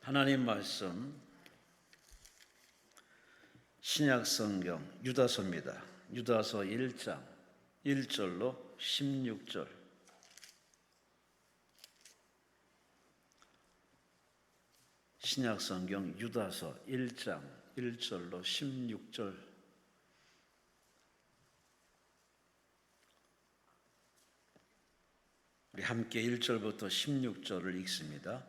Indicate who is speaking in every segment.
Speaker 1: 하나님 말씀 신약성경 유다서입니다. 유다서 1장 1절로 16절. 신약성경 유다서 1장 1절로 16절. 우리 함께 1절부터 16절을 읽습니다.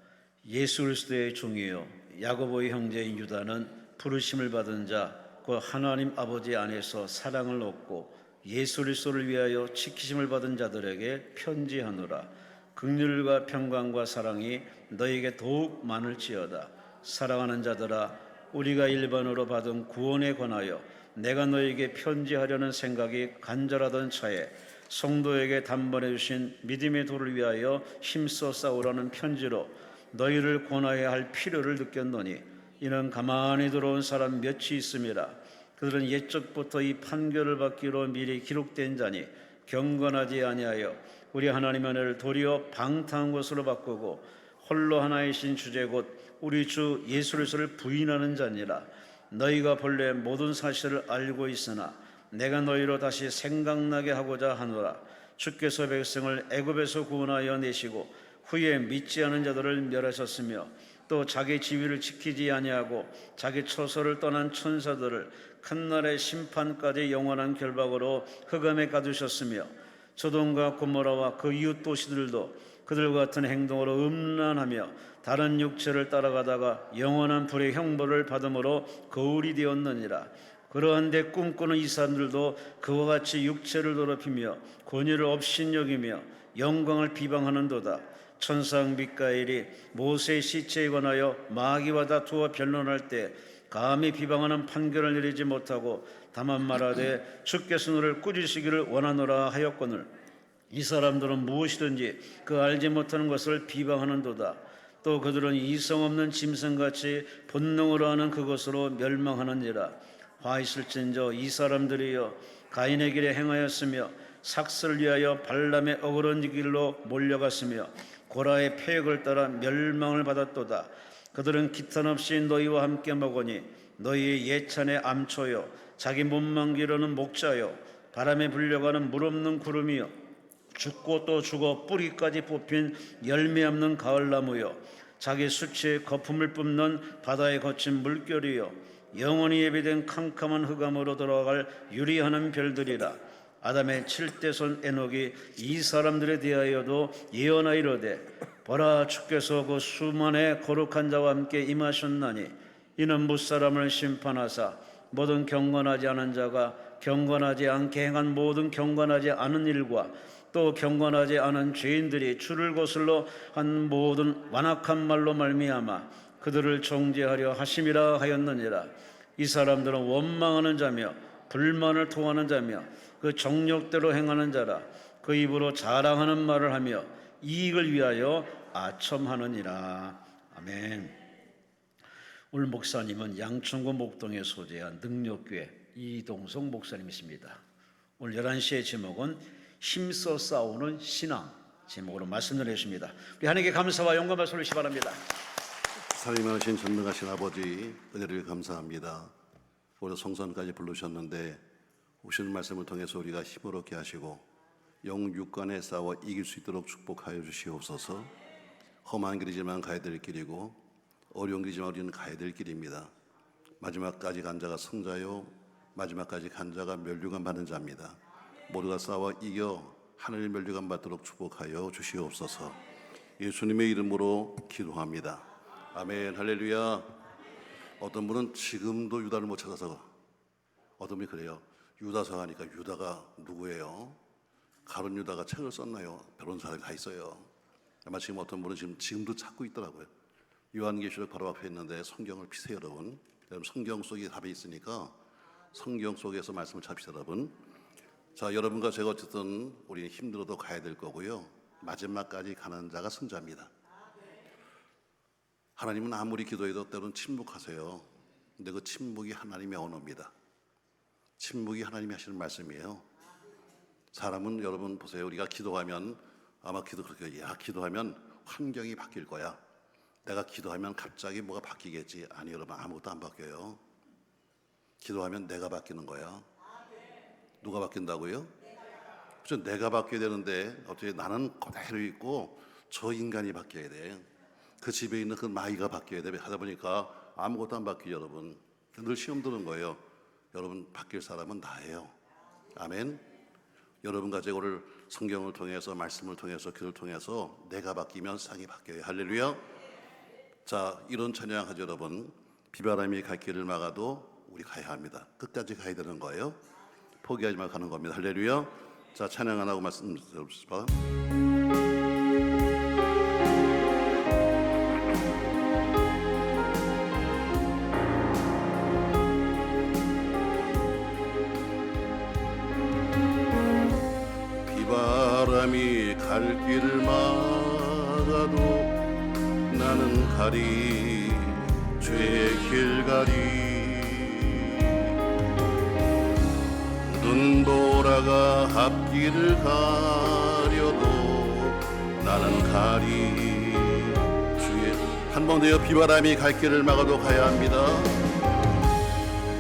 Speaker 1: 예수 그리스도의 종이요 야고보의 형제인 유다는 부르심을 받은 자 곧 하나님 아버지 안에서 사랑을 얻고 예수 그리스도를 위하여 지키심을 받은 자들에게 편지하노라. 긍휼과 평강과 사랑이 너에게 더욱 많을지어다. 사랑하는 자들아, 우리가 일반으로 받은 구원에 관하여 내가 너에게 편지하려는 생각이 간절하던 차에 성도에게 단번에 주신 믿음의 도를 위하여 힘써 싸우라는 편지로 너희를 권하여야 할 필요를 느꼈노니, 이는 가만히 들어온 사람 몇이 있음이라. 그들은 옛적부터 이 판결을 받기로 미리 기록된 자니 경건하지 아니하여 우리 하나님의 은혜를 도리어 방탕한 것으로 바꾸고 홀로 하나이신 주제 곧 우리 주 예수 그리스도를 부인하는 자니라. 너희가 본래 모든 사실을 알고 있으나 내가 너희로 다시 생각나게 하고자 하노라. 주께서 백성을 애굽에서 구원하여 내시고 후에 믿지 않은 자들을 멸하셨으며 또 자기 지위를 지키지 아니하고 자기 처소를 떠난 천사들을 큰 날의 심판까지 영원한 결박으로 흑암에 가두셨으며 소돔과 고모라와 그 이웃 도시들도 그들 같은 행동으로 음란하며 다른 육체를 따라가다가 영원한 불의 형벌을 받음으로 거울이 되었느니라. 그러한데 꿈꾸는 이 사람들도 그와 같이 육체를 더럽히며 권위를 업신여기며 영광을 비방하는도다. 천상 미가엘이 모세의 시체에 관하여 마귀와 다투어 변론할 때 감히 비방하는 판결을 내리지 못하고 다만 말하되 주께서 너를 꾸짖으시기를 원하노라 하였거늘 이 사람들은 무엇이든지 그 알지 못하는 것을 비방하는도다. 또 그들은 이성 없는 짐승같이 본능으로 하는 그것으로 멸망하느니라. 화 있을진저 이 사람들이여 가인의 길에 행하였으며 삭스를 위하여 발람의 어그런 길로 몰려갔으며 고라의 폐역을 따라 멸망을 받았도다. 그들은 기탄 없이 너희와 함께 먹으니 너희의 예찬의 암초요 자기 몸만 기르는 목자요 바람에 불려가는 물 없는 구름이요 죽고 또 죽어 뿌리까지 뽑힌 열매 없는 가을나무요 자기 수치의 거품을 뿜는 바다에 거친 물결이요 영원히 예비된 캄캄한 흑암으로 돌아갈 유리하는 별들이라. 아담의 7대손 에녹이 이 사람들에 대하여도 예언하이로되 보라, 주께서 그 수만의 거룩한 자와 함께 임하셨나니 이는 무사람을 심판하사 모든 경건하지 않은 자가 경건하지 않게 행한 모든 경건하지 않은 일과 또 경건하지 않은 죄인들이 주를 거슬러 한 모든 완악한 말로 말미암아 그들을 정죄하려 하심이라 하였느니라. 이 사람들은 원망하는 자며 불만을 토하는 자며 그 정욕대로 행하는 자라. 그 입으로 자랑하는 말을 하며 이익을 위하여 아첨하느니라. 아멘. 오늘 목사님은 양천구 목동에 소재한 능력교회 이동성 목사님이십니다. 오늘 11시의 제목은 힘써 싸우는 신앙 제목으로 말씀을 해주십니다. 우리 하나님께 감사와 영광을 돌리시기 바랍니다.
Speaker 2: 살림하신 전능하신 아버지 은혜를 감사합니다. 오늘 성선까지 부르셨는데 오시는 말씀을 통해서 우리가 힘을 얻게 하시고 영육간에 싸워 이길 수 있도록 축복하여 주시옵소서. 험한 길이지만 가야 될 길이고 어려운 길이지만 우리는 가야 될 길입니다. 마지막까지 간 자가 승자요 마지막까지 간 자가 멸류관 받는 자입니다. 모두가 싸워 이겨 하늘 멸류관 받도록 축복하여 주시옵소서. 예수님의 이름으로 기도합니다. 아멘. 할렐루야. 어떤 분은 지금도 유다를 못 찾아서, 어떤 분이 그래요. 유다서 하니까 유다가 누구예요? 가룟 유다가 책을 썼나요? 변호사가 다 있어요. 아마 지금 어떤 분은 지금도 찾고 있더라고요. 요한계시록 바로 앞에 있는데 성경을 피세요, 여러분. 여러분 성경 속에 답이 있으니까 성경 속에서 말씀을 찾읍시다, 여러분. 자, 여러분과 제가 어쨌든 우리는 힘들어도 가야 될 거고요. 마지막까지 가는 자가 승자입니다. 하나님은 아무리 기도해도 때로는 침묵하세요. 근데 그 침묵이 하나님의 언어입니다. 침묵이 하나님이 하시는 말씀이에요. 사람은 여러분 보세요. 우리가 기도하면 아마 그렇게 기도하면 환경이 바뀔 거야. 내가 기도하면 갑자기 뭐가 바뀌겠지. 아니 여러분, 아무것도 안 바뀌어요. 기도하면 내가 바뀌는 거야. 누가 바뀐다고요? 그렇죠. 내가 바뀌어야 되는데 어떻게 나는 그대로 있고 저 인간이 바뀌어야 돼. 그 집에 있는 그 마이가 바뀌어야 돼. 하다 보니까 아무것도 안 바뀌죠. 여러분, 늘 시험 드는 거예요. 여러분, 바뀔 사람은 나예요. 아멘. 여러분 가지고 오늘 성경을 통해서, 말씀을 통해서, 기도를 통해서 내가 바뀌면 세상이 바뀌어요. 할렐루야. 자, 이런 찬양하죠. 여러분, 비바람이 갈 길을 막아도 우리 가야 합니다. 끝까지 가야 되는 거예요. 포기하지 말고 가는 겁니다. 할렐루야. 자, 찬양 안 하고 말씀 들어봅시다. 비바람이 갈 길을 막아도 나는 가리, 주의 길 가리. 눈보라가 앞길을 가려도 나는 가리, 주의. 한 번 더요. 비바람이 갈 길을 막아도 가야 합니다.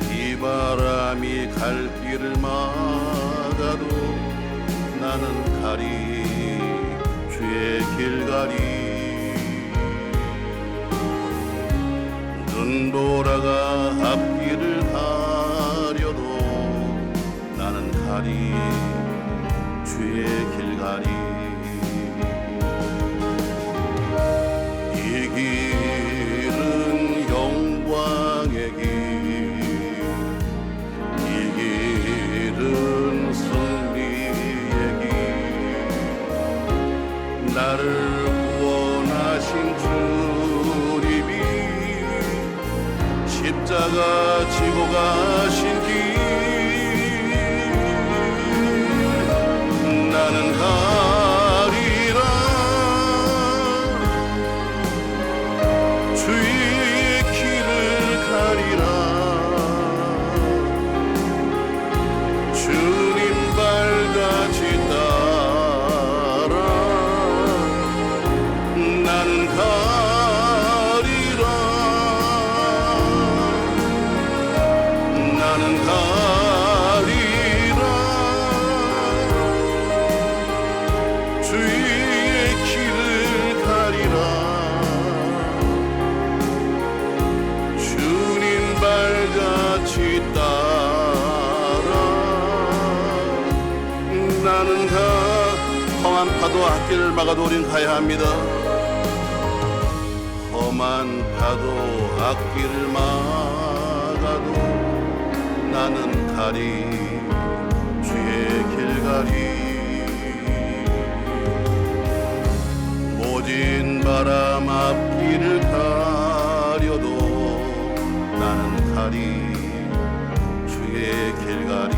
Speaker 2: 비바람이 갈 길을 막아도 나는 가리, 주의 길 가리. 눈보라가 앞길을 가려도 나는 가리, 주의 길 가리. 이 길은 영광의 길, 이 길은 승리의 길. 나를 구원하신 주님이 십자가 지고 가신 길. 나는 가리라, 주의 길을 가리라. 주님 발같이 따라 나는 가리라. 나는 가리라, 주의 길을 가리라. 주님 발같이 따라 나는 험한 파도 앞길을 막아도 우린 가야 합니다. 험한 파도 앞길을 막아도 나는 가리, 주의 길 가리. 모진 바람 앞길을 가려도 나는 가리, 주의 길 가리.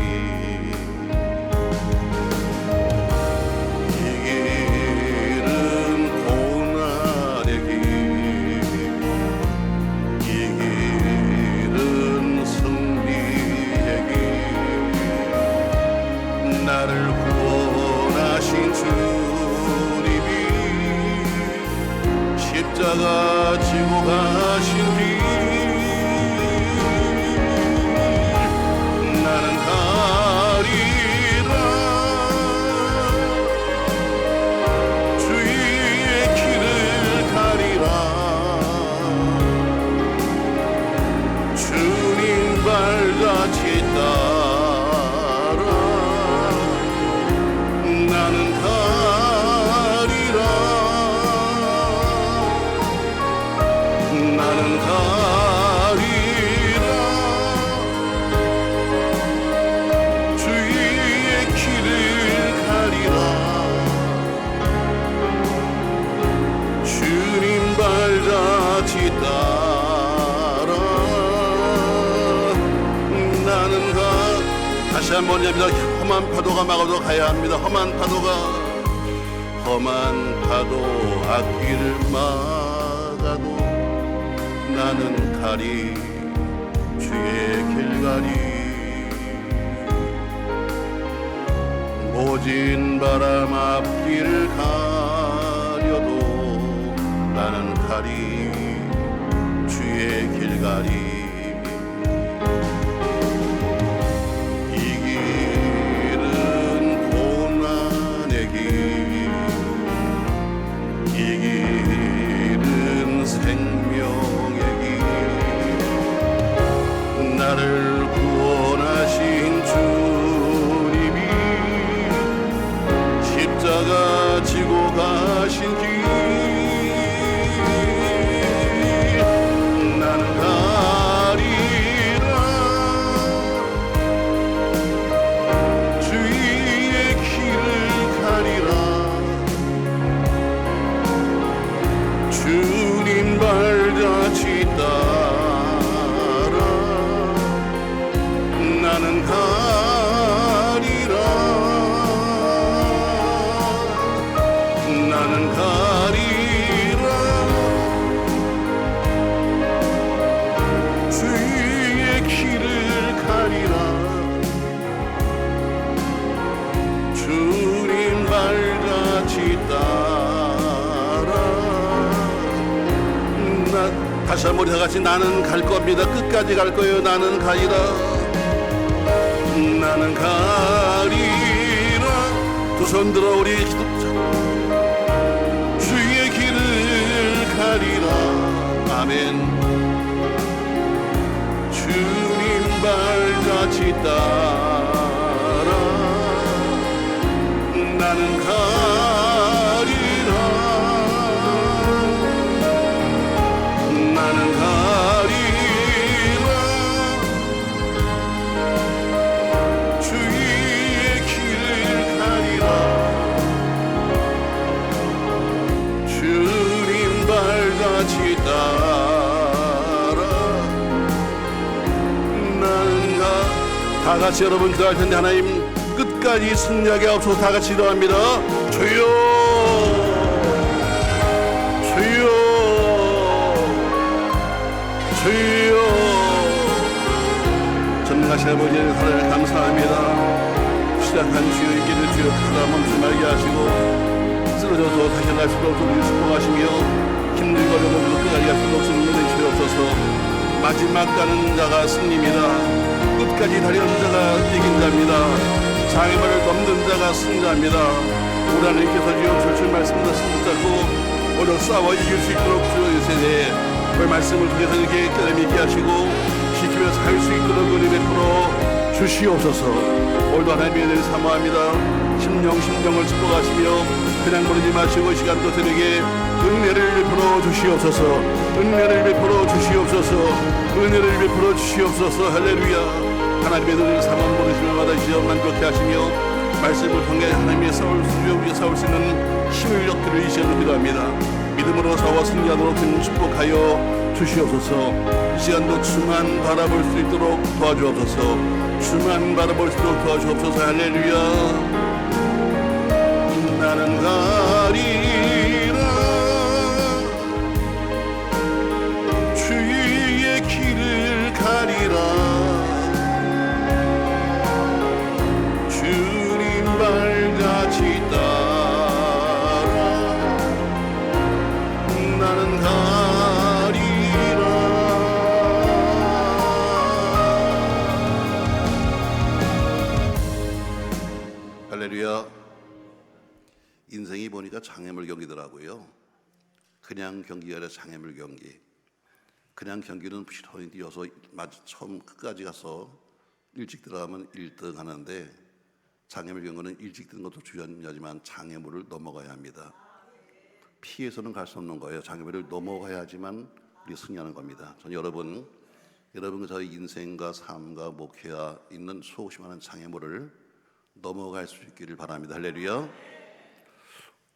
Speaker 2: 이 길은 고난의 길, 이 길은 승리의 길. 나를 구원하신 주님이 십자가 지고 가신 길. 나는 가리라, 주의 길을 가리라. 주님 발같이 따라 나는 가리라. 나는 가리라, 주의 길을 가리라. 주님 발같이 따라 나는 다시 한번 얘기합니다. 험한 파도가 막아도 가야 합니다. 험한 파도 앞길을 막아도 나는 가리, 주의 길 가리. 모진 바람 앞길을 가려도 나는 가리, 가림이 이 길은 고난의 길 이 길은 생명의 길 나를 구원하신 주님이 십자가 지고 가신 길 나는 가리라 주의 길을 가리라 주님 발자취 따라 나는 가리라 나는 가리라 주의 길을 가리라 주님 발자취 따라 다시 한번 우리 다같이 나는 갈 겁니다. 끝까지 갈 거예요. 나는 가리라 나는 가리라 두 손 들어 우리 기도자 주의 길을 가리라 아멘 주님 발자취 따라 나는 가리라 나는 가리라 주의 길을 가리라 주님 발자취 따라 나는 다 같이 여러분 기도할 텐데 하나님 끝까지 승리하게 하옵소서. 다 같이 기도합니다. 주여 주여 주여 전능하신 아버지 하나님 감사합니다. 시작한 주의 길을 주여 가다 멈추지 말게 하시고 쓰러져서 다시 날 수 없도록 축복하시며 힘들고 어려운 끝까지 갈 수 없도록 은혜 주옵소서. 마지막 가는 자가 승리입니다. 끝까지 달리는 자가 이긴 자입니다. 장애물을 넘는 자가 승자입니다. 우리 하나님께서 주여 주실 말씀을 붙잡고 오늘 싸워 이길 수 있도록 주여주시되 그 말씀을 통해서 이렇게 깨달음 있게 하시고 지키면서 할 수 있도록 은혜 베풀어 주시옵소서. 오늘도 하나님의 은혜를 사모합니다. 심령을 축복하시며 그냥 버리지 마시고 시간도 드리게 은혜를 베풀어 주시옵소서. 은혜를 베풀어 주시옵소서. 은혜를 베풀어 주시옵소서. 할렐루야. 하나님의 은혜를 사모하는 모든 시간을 받아주시어 만족해 하시며 말씀을 통해 하나님의 싸울 수 있는 힘을 얻기를 이시하는 기도합니다. 믿음으로 싸워 승리하도록 축복하여 주시옵소서. 이 시간도 주만 바라볼 수 있도록 도와주옵소서. 주만 바라볼 수 있도록 도와주옵소서. 할렐루야. 나는 가리라 주의 길을 가리라 주님 발자취 따라 나는 가리라 할렐루야. 인생이 보니까 장애물 경기더라고요. 그냥 경기가 아니라 장애물 경기. 그냥 경기는 부지런히 뛰어서 처음 끝까지 가서 일찍 들어가면 1등 하는데 장애물 경기는 일찍 뛰는 것도 중요하지만 장애물을 넘어가야 합니다. 피해서는 갈 수 없는 거예요. 장애물을 넘어가야지만 우리 승리하는 겁니다. 저는 여러분 저희 인생과 삶과 목회와 있는 수없이 많은 장애물을 넘어갈 수 있기를 바랍니다. 할렐루야.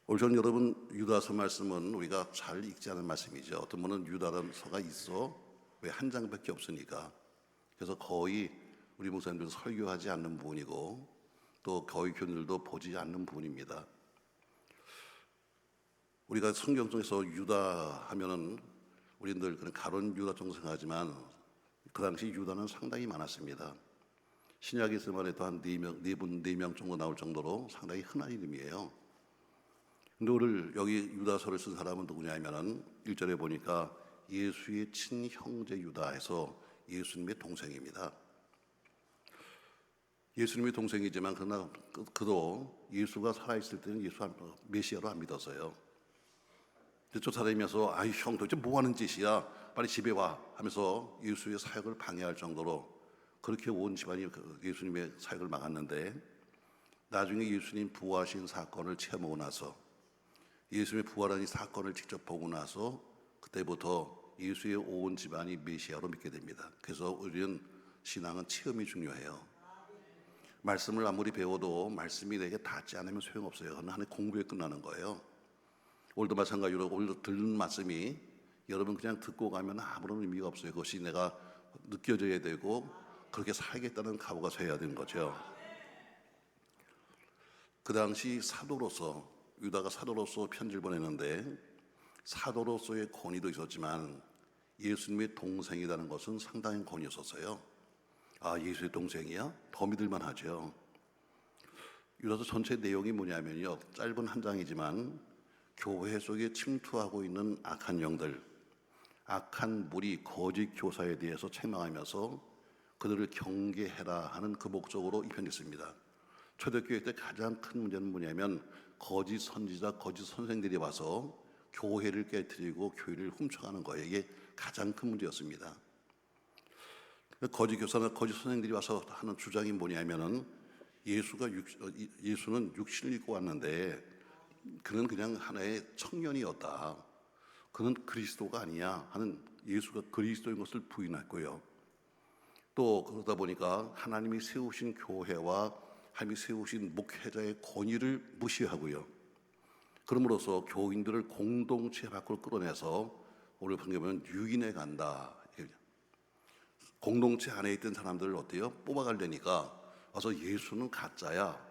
Speaker 2: 오늘 저는 여러분 유다서 말씀은 우리가 잘 읽지 않은 말씀이죠. 어떤 분은 유다서가 있어 왜 한 장밖에 없으니까 그래서 거의 우리 목사님들은 설교하지 않는 부분이고 또 거의 교인들도 보지 않는 부분입니다. 우리가 성경 속에서 유다 하면은 우리들 그런 가론 유다 정도 생각하지만 그 당시 유다는 상당히 많았습니다. 신약에 있을 해도 한 4명 정도 나올 정도로 상당히 흔한 이름이에요. 근데 오늘 여기 유다서를 쓴 사람은 누구냐 하면은 1절에 보니까 예수의 친형제 유다에서 예수님의 동생입니다. 예수님의 동생이지만 그러나 그도 예수가 살아있을 때는 메시아로 안 믿었어요. 쫓아다니면서 아이 형 도대체 뭐 하는 짓이야, 빨리 집에 와 하면서 예수의 사역을 방해할 정도로 그렇게 온 집안이 예수님의 사역을 막았는데, 나중에 예수님 부활하신 사건을 체험하고 나서, 예수님의 부활한 이 사건을 직접 보고 나서 그때부터 예수의 온 집안이 메시아로 믿게 됩니다. 그래서 우리는 신앙은 체험이 중요해요. 말씀을 아무리 배워도 말씀이 내게 닿지 않으면 소용없어요. 그건 하나의 공부에 끝나는 거예요. 오늘도 마찬가지로 오늘 들은 말씀이 여러분 그냥 듣고 가면 아무런 의미가 없어요. 그것이 내가 느껴져야 되고 그렇게 살겠다는 각오가 서야 되는 거죠. 그 당시 사도로서, 유다가 사도로서 편지를 보냈는데 사도로서의 권위도 있었지만 예수님의 동생이라는 것은 상당히 권위였었어요. 아, 예수의 동생이야? 더 믿을만 하죠. 유다서 전체 내용이 뭐냐면요, 짧은 한 장이지만 교회 속에 침투하고 있는 악한 영들, 악한 무리, 거짓 교사에 대해서 책망하면서 그들을 경계해라 하는 그 목적으로 이 편지 씁니다. 초대교회 때 가장 큰 문제는 뭐냐면 거짓 선지자, 거짓 선생들이 와서 교회를 깨뜨리고 교회를 훔쳐가는 거예요. 이게 가장 큰 문제였습니다. 거짓 교사나 거짓 선생들이 와서 하는 주장이 뭐냐면은 예수는 육신을 입고 왔는데 그는 그냥 하나의 청년이었다, 그는 그리스도가 아니야 하는, 예수가 그리스도인 것을 부인했고요. 또 그러다 보니까 하나님이 세우신 교회와 하나님이 세우신 목회자의 권위를 무시하고요. 그럼으로써 교인들을 공동체 밖으로 끌어내서 오늘 보면 유인해 간다. 공동체 안에 있던 사람들을 어때요? 뽑아가려니까 와서 예수는 가짜야,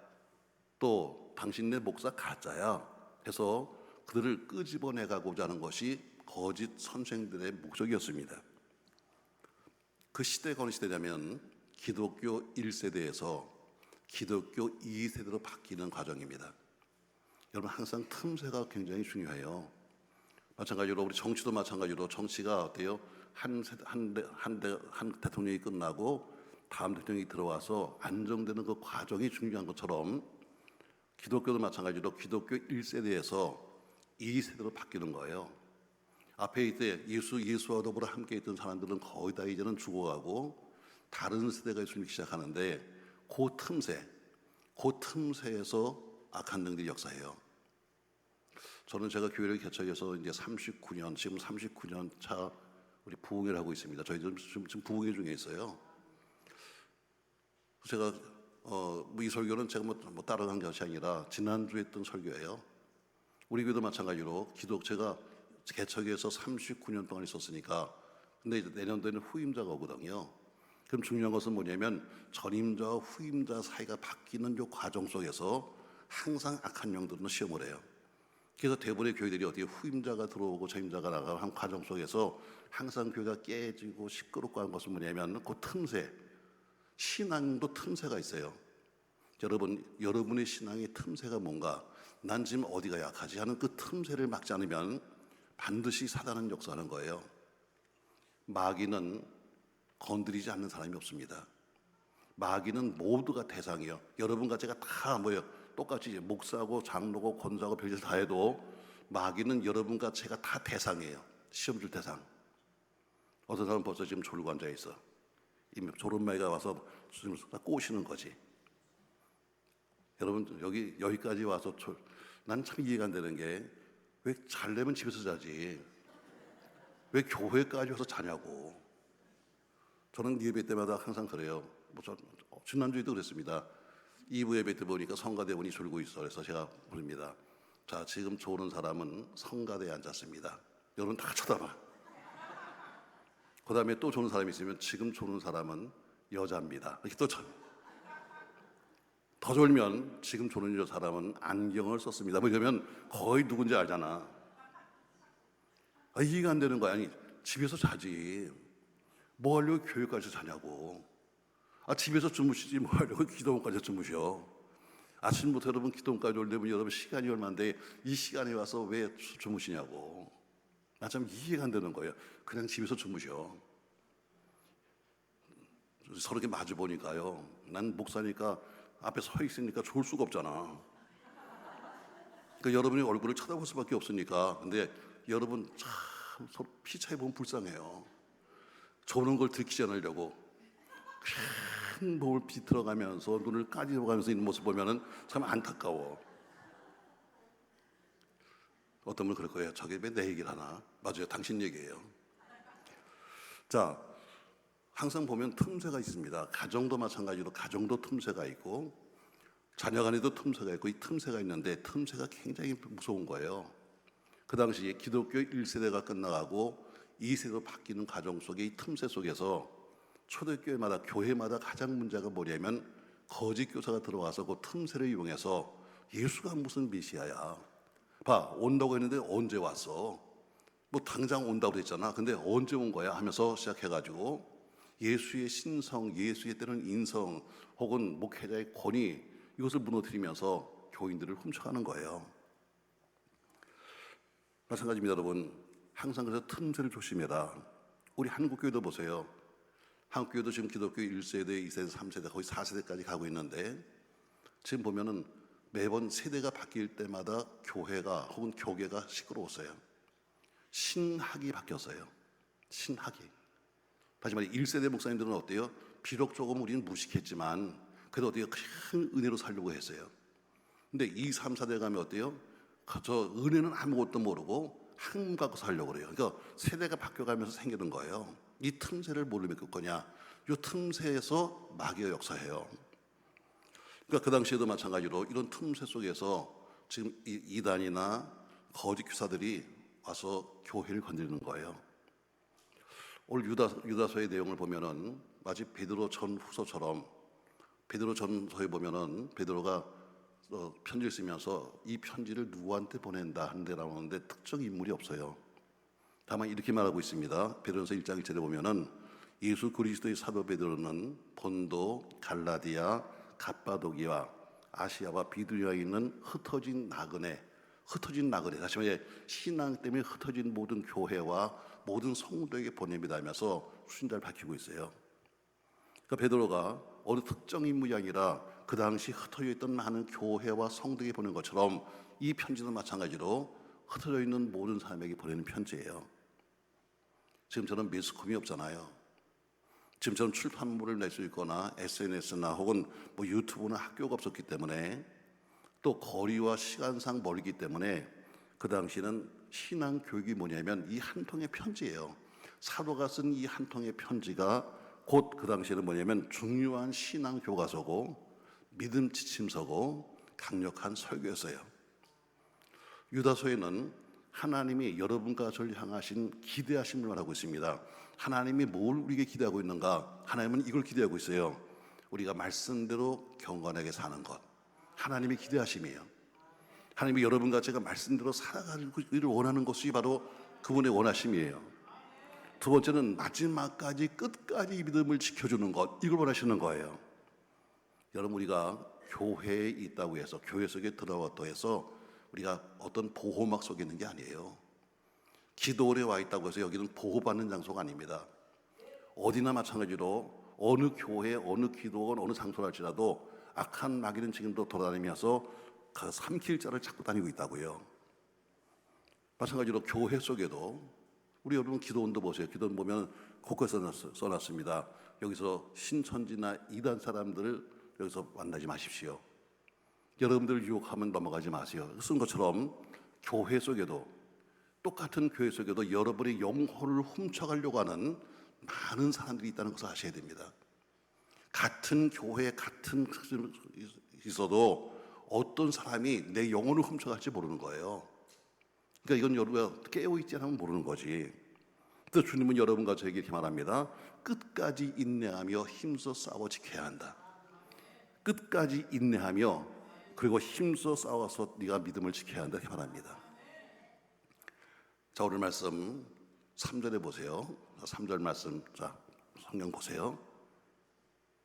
Speaker 2: 또 당신네 목사 가짜야 해서 그들을 끄집어내가고자 하는 것이 거짓 선생들의 목적이었습니다. 그 시대가 어느 시대냐면 기독교 1세대에서 기독교 2세대로 바뀌는 과정입니다. 여러분, 항상 틈새가 굉장히 중요해요. 마찬가지로 우리 정치도 마찬가지로, 정치가 어때요? 한 대통령이 끝나고 다음 대통령이 들어와서 안정되는 그 과정이 중요한 것처럼 기독교도 마찬가지로 기독교 1세대에서 2세대로 바뀌는 거예요. 앞에 이때 예수와 더불어 함께 있던 사람들은 거의 다 이제는 죽어가고 다른 세대가 있기 시작하는데 그 틈새에서 악한 능력이 역사해요. 저는 제가 교회를 개척해서 이제 39년, 지금 39년 차 우리 부흥회를 하고 있습니다. 저희들 지금 부흥회 중에 있어요. 제가 이 설교는 제가 뭐 따라간 것이 아니라 지난주에 했던 설교예요. 우리 교회도 마찬가지로 제가 개척해서 39년 동안 있었으니까, 근데 이제 내년도에는 후임자가 오거든요. 그럼 중요한 것은 뭐냐면 전임자와 후임자 사이가 바뀌는 이 과정 속에서 항상 악한 영들은 시험을 해요. 그래서 대부분의 교회들이 어떻게 후임자가 들어오고 전임자가 나가고 한 과정 속에서 항상 교회가 깨지고 시끄럽고 하는 것은 뭐냐면 그 틈새, 신앙도 틈새가 있어요. 여러분의 신앙의 틈새가 뭔가, 난 지금 어디가 약하지 하는 그 틈새를 막지 않으면 반드시 사단은 역사하는 거예요. 마귀는 건드리지 않는 사람이 없습니다. 마귀는 모두가 대상이에요. 여러분과 제가 다 똑같이 목사고 장로고 권사고 별짓 다 해도 마귀는 여러분과 제가 다 대상이에요. 시험 줄 대상. 어떤 사람은 벌써 지금 졸고 앉아 있어. 이미 졸음마이가 와서 꼬시는 거지. 여러분 여기까지 와서 난 참 이해가 안 되는 게, 왜 잘려면 집에서 자지 왜 교회까지 와서 자냐고. 저는 예배 때마다 항상 그래요. 지난주에도 그랬습니다. 2부 예배 때 보니까 성가대원이 졸고 있어. 그래서 제가 부릅니다. 자, 지금 졸은 사람은 성가대에 앉았습니다. 여러분 다 쳐다봐. 그 다음에 또 졸은 사람이 있으면 지금 졸은 사람은 여자입니다. 이렇게 또 더 졸면 지금 졸은 저 사람은 안경을 썼습니다. 이러면 거의 누군지 알잖아. 이해가 안 되는 거야. 아니, 집에서 자지 뭐 하려고 교회까지 자냐고. 집에서 주무시지 뭐 하려고 기도원까지 주무셔. 아침부터 여러분 기도원까지 오려면 여러분 시간이 얼마인데 이 시간에 와서 왜 주무시냐고. 나 참 이해가 안 되는 거예요. 그냥 집에서 주무셔. 서로 이렇게 마주 보니까요. 난 목사니까 앞에 서 있으니까 좋을 수가 없잖아. 그러니까 여러분이 얼굴을 쳐다볼 수밖에 없으니까. 근데 여러분 참 서로 피 차이 보면 불쌍해요. 조는 걸 들키지 않으려고 큰 몸을 비틀어가면서 눈을 까지러가면서 있는 모습 보면은 참 안타까워. 어떤 분은 그럴 거예요. 저게 왜 내 얘기를 하나? 맞아요. 당신 얘기예요. 자, 항상 보면 틈새가 있습니다. 가정도 마찬가지로 가정도 틈새가 있고 자녀 간에도 틈새가 있고 이 틈새가 있는데 틈새가 굉장히 무서운 거예요. 그 당시에 기독교 1세대가 끝나가고 2세대로 바뀌는 가정 속에 이 틈새 속에서 초대교회마다 교회마다 가장 문제가 뭐냐면 거짓 교사가 들어와서 그 틈새를 이용해서 예수가 무슨 메시아야. 봐, 온다고 했는데 언제 왔어? 뭐 당장 온다고 그랬잖아. 근데 언제 온 거야? 하면서 시작해가지고 예수의 신성, 예수의 때는 인성 혹은 목회자의 권위 이것을 무너뜨리면서 교인들을 훔쳐가는 거예요. 마찬가지입니다, 여러분. 항상 그래서 틈새를 조심해라. 우리 한국교회도 보세요. 한국교회도 지금 기독교 1세대, 2세대, 3세대, 거의 4세대까지 가고 있는데 지금 보면은 매번 세대가 바뀔 때마다 교회가 혹은 교계가 시끄러웠어요. 신학이 바뀌었어요. 신학이. 다시 말해 1세대 목사님들은 어때요? 비록 조금 우리는 무식했지만 그래도 어때요? 큰 은혜로 살려고 했어요. 근데 2, 3, 4대 가면 어때요? 저 은혜는 아무것도 모르고 학문 갖고 살려고 그래요. 그러니까 세대가 바뀌어가면서 생기는 거예요. 이 틈새를 뭘로 메꿀 거냐? 이 틈새에서 마귀가 역사해요. 그러니까 그 당시에도 마찬가지로 이런 틈새 속에서 지금 이단이나 거짓 교사들이 와서 교회를 건드리는 거예요. 오늘 유다서의 내용을 보면은 마치 베드로 전후서처럼 베드로 전서에 보면은 베드로가 편지를 쓰면서 이 편지를 누구한테 보낸다 하는데 나오는데 특정 인물이 없어요. 다만 이렇게 말하고 있습니다. 베드로서 1장 1절에 보면은 예수 그리스도의 사도 베드로는 본도, 갈라디아, 갑바도기와 아시아와 비두리아에 있는 흩어진 나그네, 다시 말해 신앙 때문에 흩어진 모든 교회와 모든 성도에게 보냅니다 하면서 순자를 밝히고 있어요. 그러니까 베드로가 어느 특정 인물이 아니라 그 당시 흩어져 있던 많은 교회와 성도에게 보낸 것처럼 이 편지는 마찬가지로 흩어져 있는 모든 사람에게 보내는 편지예요. 지금처럼 매스컴이 없잖아요. 지금처럼 출판물을 낼 수 있거나 SNS나 혹은 뭐 유튜브나 학교가 없었기 때문에 또 거리와 시간상 멀기 때문에 그 당시에는 신앙 교육이 뭐냐면 이 한 통의 편지예요. 사도가 쓴 이 한 통의 편지가 곧 그 당시에는 뭐냐면 중요한 신앙 교과서고 믿음 지침서고 강력한 설교였어요. 유다서에는 하나님이 여러분과 저를 향하신 기대하심을 말하고 있습니다. 하나님이 뭘 우리에게 기대하고 있는가? 하나님은 이걸 기대하고 있어요. 우리가 말씀대로 경건하게 사는 것. 하나님의 기대하심이에요. 하나님이 여러분과 제가 말씀대로 살아가기를 원하는 것이 바로 그분의 원하심이에요. 두 번째는 마지막까지 끝까지 믿음을 지켜주는 것. 이걸 원하시는 거예요. 여러분, 우리가 교회에 있다고 해서 교회 속에 들어왔다고 해서 우리가 어떤 보호막 속에 있는 게 아니에요. 기도원에 와 있다고 해서 여기는 보호받는 장소가 아닙니다. 어디나 마찬가지로 어느 교회, 어느 기도원, 어느 장소를 할지라도 악한 마귀는 지금도 돌아다니면서 그 삼킬 자를 찾고 다니고 있다고요. 마찬가지로 교회 속에도 우리 여러분 기도원도 보세요. 기도원 보면 곳곳에 써놨습니다. 여기서 신천지나 이단 사람들을 여기서 만나지 마십시오. 여러분들 유혹하면 넘어가지 마세요. 쓴 것처럼 교회 속에도 똑같은 교회 속에도 여러분의 영혼을 훔쳐가려고 하는 많은 사람들이 있다는 것을 아셔야 됩니다. 같은 교회에 같은 있어도 어떤 사람이 내 영혼을 훔쳐갈지 모르는 거예요. 그러니까 이건 여러분가 깨어있지 않으면 모르는 거지. 그래서 주님은 여러분과 저에게 이렇게 말합니다. 끝까지 인내하며 힘써 싸워 지켜야 한다. 끝까지 인내하며 그리고 힘써 싸워서 네가 믿음을 지켜야 한다 이렇게 말합니다. 자, 오늘 말씀 3절에 보세요. 3절 말씀, 자, 성경 보세요.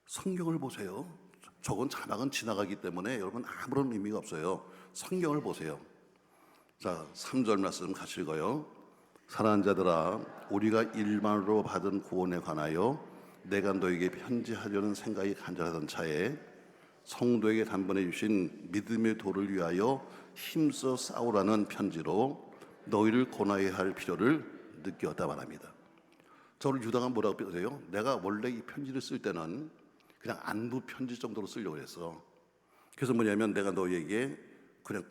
Speaker 2: 성경을 보세요. 저건 자막은 지나가기 때문에 여러분 아무런 의미가 없어요. 성경을 보세요. 자, 3절 말씀 같이 읽어요. 사랑하는 자들아, 우리가 일반으로 받은 구원에 관하여 내가 너에게 편지하려는 생각이 간절하던 차에 성도에게 단번에 주신 믿음의 도를 위하여 힘써 싸우라는 편지로 너희를 권하여야 할 필요를 느꼈다 말합니다. 저를 유다가 뭐라고 그러세요? 내가 원래 이 편지를 쓸 때는 그냥 안부 편지 정도로 쓰려고 했어. 그래서 뭐냐면 내가 너희에게 그냥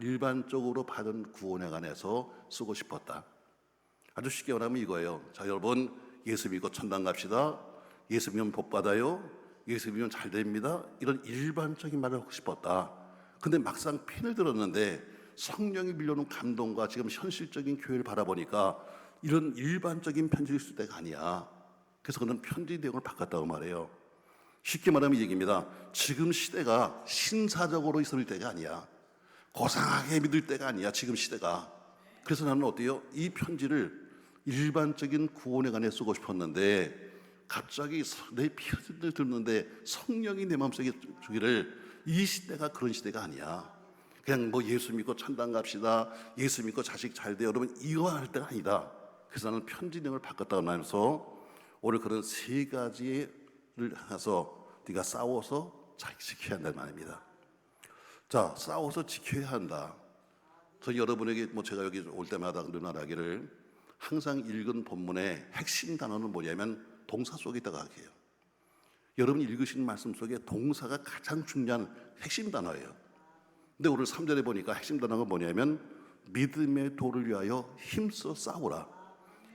Speaker 2: 일반적으로 받은 구원에 관해서 쓰고 싶었다. 아주 쉽게 말하면 이거예요. 자, 여러분, 예수 믿고 천당 갑시다. 예수 믿으면 복 받아요. 예수 믿으면 잘 됩니다. 이런 일반적인 말을 하고 싶었다. 근데 막상 펜을 들었는데 성령이 밀려오는 감동과 지금 현실적인 교회를 바라보니까 이런 일반적인 편지를 쓸 때가 아니야. 그래서 그는 편지 내용을 바꿨다고 말해요. 쉽게 말하면 이 얘기입니다. 지금 시대가 신사적으로 있을 때가 아니야. 고상하게 믿을 때가 아니야. 지금 시대가. 그래서 나는 어때요? 이 편지를 일반적인 구원에 관해 쓰고 싶었는데 갑자기 내 편지를 듣는데 성령이 내 마음속에 주기를 이 시대가 그런 시대가 아니야. 그냥 뭐 예수 믿고 천당 갑시다. 예수 믿고 자식 잘 돼요. 여러분 이거 할 때가 아니다. 그래서 나는 편지 내용을 바꿨다고 하면서 오늘 그런 세 가지를 해서 네가 싸워서 잘 지켜야 한다는 말입니다. 자, 싸워서 지켜야 한다. 저 여러분에게 뭐 제가 여기 올 때마다 늘 말하기를 항상 읽은 본문의 핵심 단어는 뭐냐면 동사 속에 있다고 해요. 여러분이 읽으신 말씀 속에 동사가 가장 중요한 핵심 단어예요. 근데 오늘 3절에 보니까 핵심 단어가 뭐냐면 믿음의 도를 위하여 힘써 싸우라.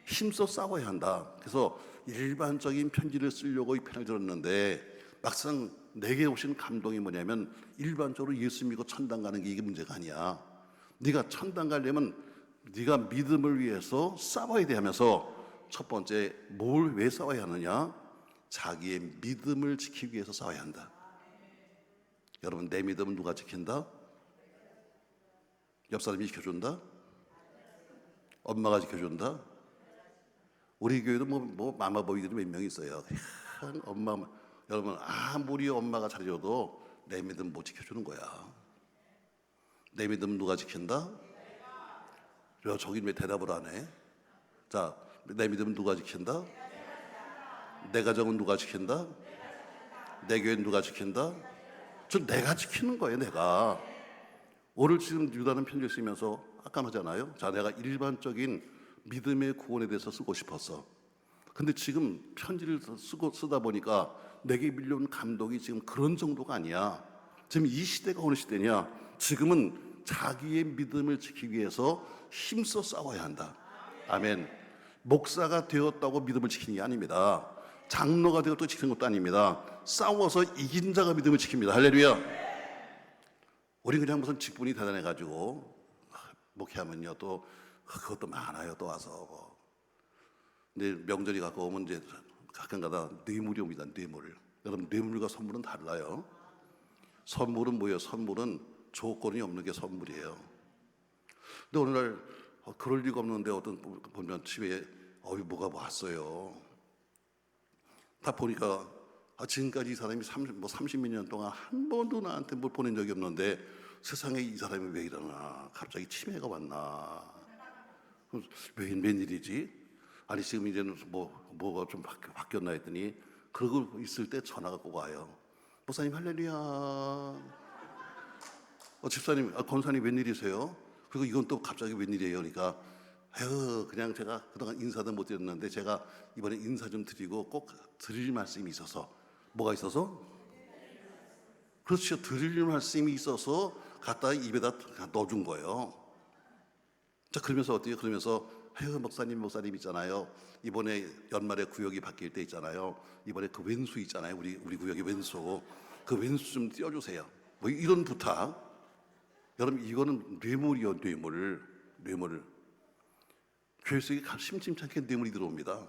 Speaker 2: 힘써 싸워야 한다. 그래서 일반적인 편지를 쓰려고 이 편을 들었는데 막상 내게 오신 감동이 뭐냐면 일반적으로 예수 믿고 천당 가는 게 이게 문제가 아니야. 네가 천당 가려면 네가 믿음을 위해서 싸워야 돼 하면서 첫 번째 뭘 왜 싸워야 하느냐? 자기의 믿음을 지키기 위해서 싸워야 한다. 여러분 내 믿음은 누가 지킨다? 옆 사람이 지켜준다? 엄마가 지켜준다? 우리 교회도 뭐 마마보이들이 몇 명 있어요. 엄마 여러분 아무리 엄마가 잘해줘도 내 믿음 못 지켜주는 거야. 내 믿음 누가 지킨다? 저기 왜 대답을 안 해? 자, 내 믿음은 누가 지킨다? 내 가정은 누가 지킨다? 내 교회는 누가 지킨다? 저 내가 지키는 거예요, 내가. 오늘 지금 유다는 편지를 쓰면서 아까 하잖아요. 자, 내가 일반적인 믿음의 구원에 대해서 쓰고 싶었어. 근데 지금 편지를 쓰다 보니까 내게 밀려온 감동이 지금 그런 정도가 아니야. 지금 이 시대가 어느 시대냐? 지금은 자기의 믿음을 지키기 위해서 힘써 싸워야 한다. 아멘. 목사가 되었다고 믿음을 지키는 게 아닙니다. 장로가 되었다고 지키는 것도 아닙니다. 싸워서 이긴 자가 믿음을 지킵니다. 할렐루야. 우리 그냥 무슨 직분이 대단해가지고 목회하면요 또 그것도 많아요. 또 와서 근데 명절이 가까우면 이제 가끔가다 뇌물이 옵니다. 뇌물. 여러분 뇌물과 선물은 달라요. 선물은 뭐예요? 선물은 조건이 없는 게 선물이에요. 근데 오늘날 그럴 리가 없는데 어떤 보면 집에 뭐가 왔어요. 다 보니까 지금까지 이 사람이 30몇 년 동안 한 번도 나한테 뭘 보낸 적이 없는데 세상에 이 사람이 왜 이러나 갑자기 치매가 왔나 웬일이지? 아니 지금 이제는 뭐가 좀 바뀌었나 했더니 그러고 있을 때 전화가 꼭 와요. 목사님 할렐루야. 집사님 권사님 웬일이세요? 그리고 이건 또 갑자기 웬일이에요? 그러니까 그냥 제가 그동안 인사도 못 드렸는데 제가 이번에 인사 좀 드리고 꼭 드릴 말씀이 있어서. 뭐가 있어서? 그렇죠. 드릴 말씀이 있어서 갖다 입에다 넣어준 거예요. 자 그러면서 어때요? 그러면서 목사님 있잖아요. 이번에 연말에 구역이 바뀔 때 있잖아요. 이번에 그 왼수 있잖아요. 우리 구역의 왼수. 그 왼수 좀 띄워주세요. 뭐 이런 부탁. 여러분 이거는 뇌물이요. 뇌물. 교회 속에 심심찮게 뇌물이 들어옵니다.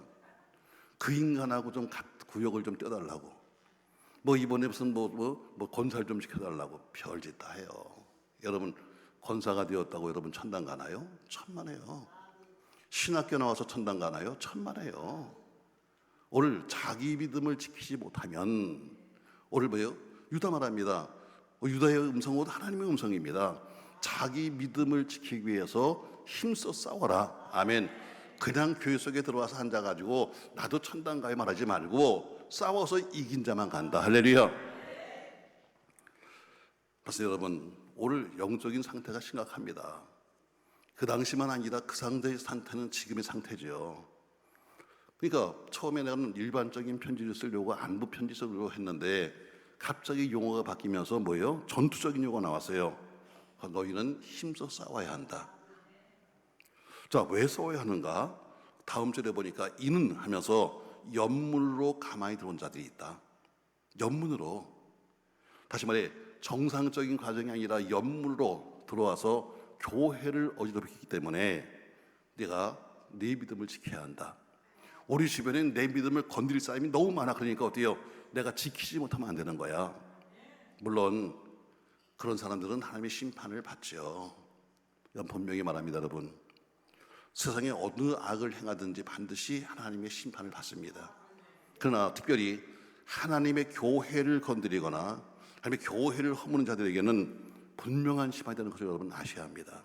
Speaker 2: 그 인간하고 좀 구역을 좀 떼달라고. 뭐 이번에 무슨 뭐 권사를 좀 시켜달라고 별짓 다 해요. 여러분 권사가 되었다고 여러분 천당 가나요? 천만에요. 신학교 나와서 천당 가나요? 천만에요. 오늘 자기 믿음을 지키지 못하면 오늘 뭐예요? 유다 말합니다. 유다의 음성은 하나님의 음성입니다. 자기 믿음을 지키기 위해서 힘써 싸워라. 아멘. 그냥 교회 속에 들어와서 앉아가지고 나도 천당 가요 말하지 말고 싸워서 이긴 자만 간다. 할렐루야. 그래서 여러분, 오늘 영적인 상태가 심각합니다. 그 당시만 아니라 그 상태의 상태는 지금의 상태죠. 그러니까 처음에 내가 일반적인 편지를 쓰려고 안부 편지 쓰려고 했는데 갑자기 용어가 바뀌면서 뭐예요? 전투적인 용어가 나왔어요. 너희는 힘써 싸워야 한다. 자, 왜 싸워야 하는가? 다음 절에 보니까 이는 하면서 연문으로 가만히 들어온 자들이 있다. 연문으로. 다시 말해 정상적인 과정이 아니라 연문으로 들어와서 교회를 어지럽히기 때문에 내가 내 믿음을 지켜야 한다. 우리 주변엔 내 믿음을 건드릴 사람이 너무 많아. 그러니까 어때요? 내가 지키지 못하면 안 되는 거야. 물론 그런 사람들은 하나님의 심판을 받죠. 이건 분명히 말합니다, 여러분. 세상에 어느 악을 행하든지 반드시 하나님의 심판을 받습니다. 그러나 특별히 하나님의 교회를 건드리거나 하나님의 교회를 허무는 자들에게는 분명한 심판이 되는 것을 여러분 아셔야 합니다.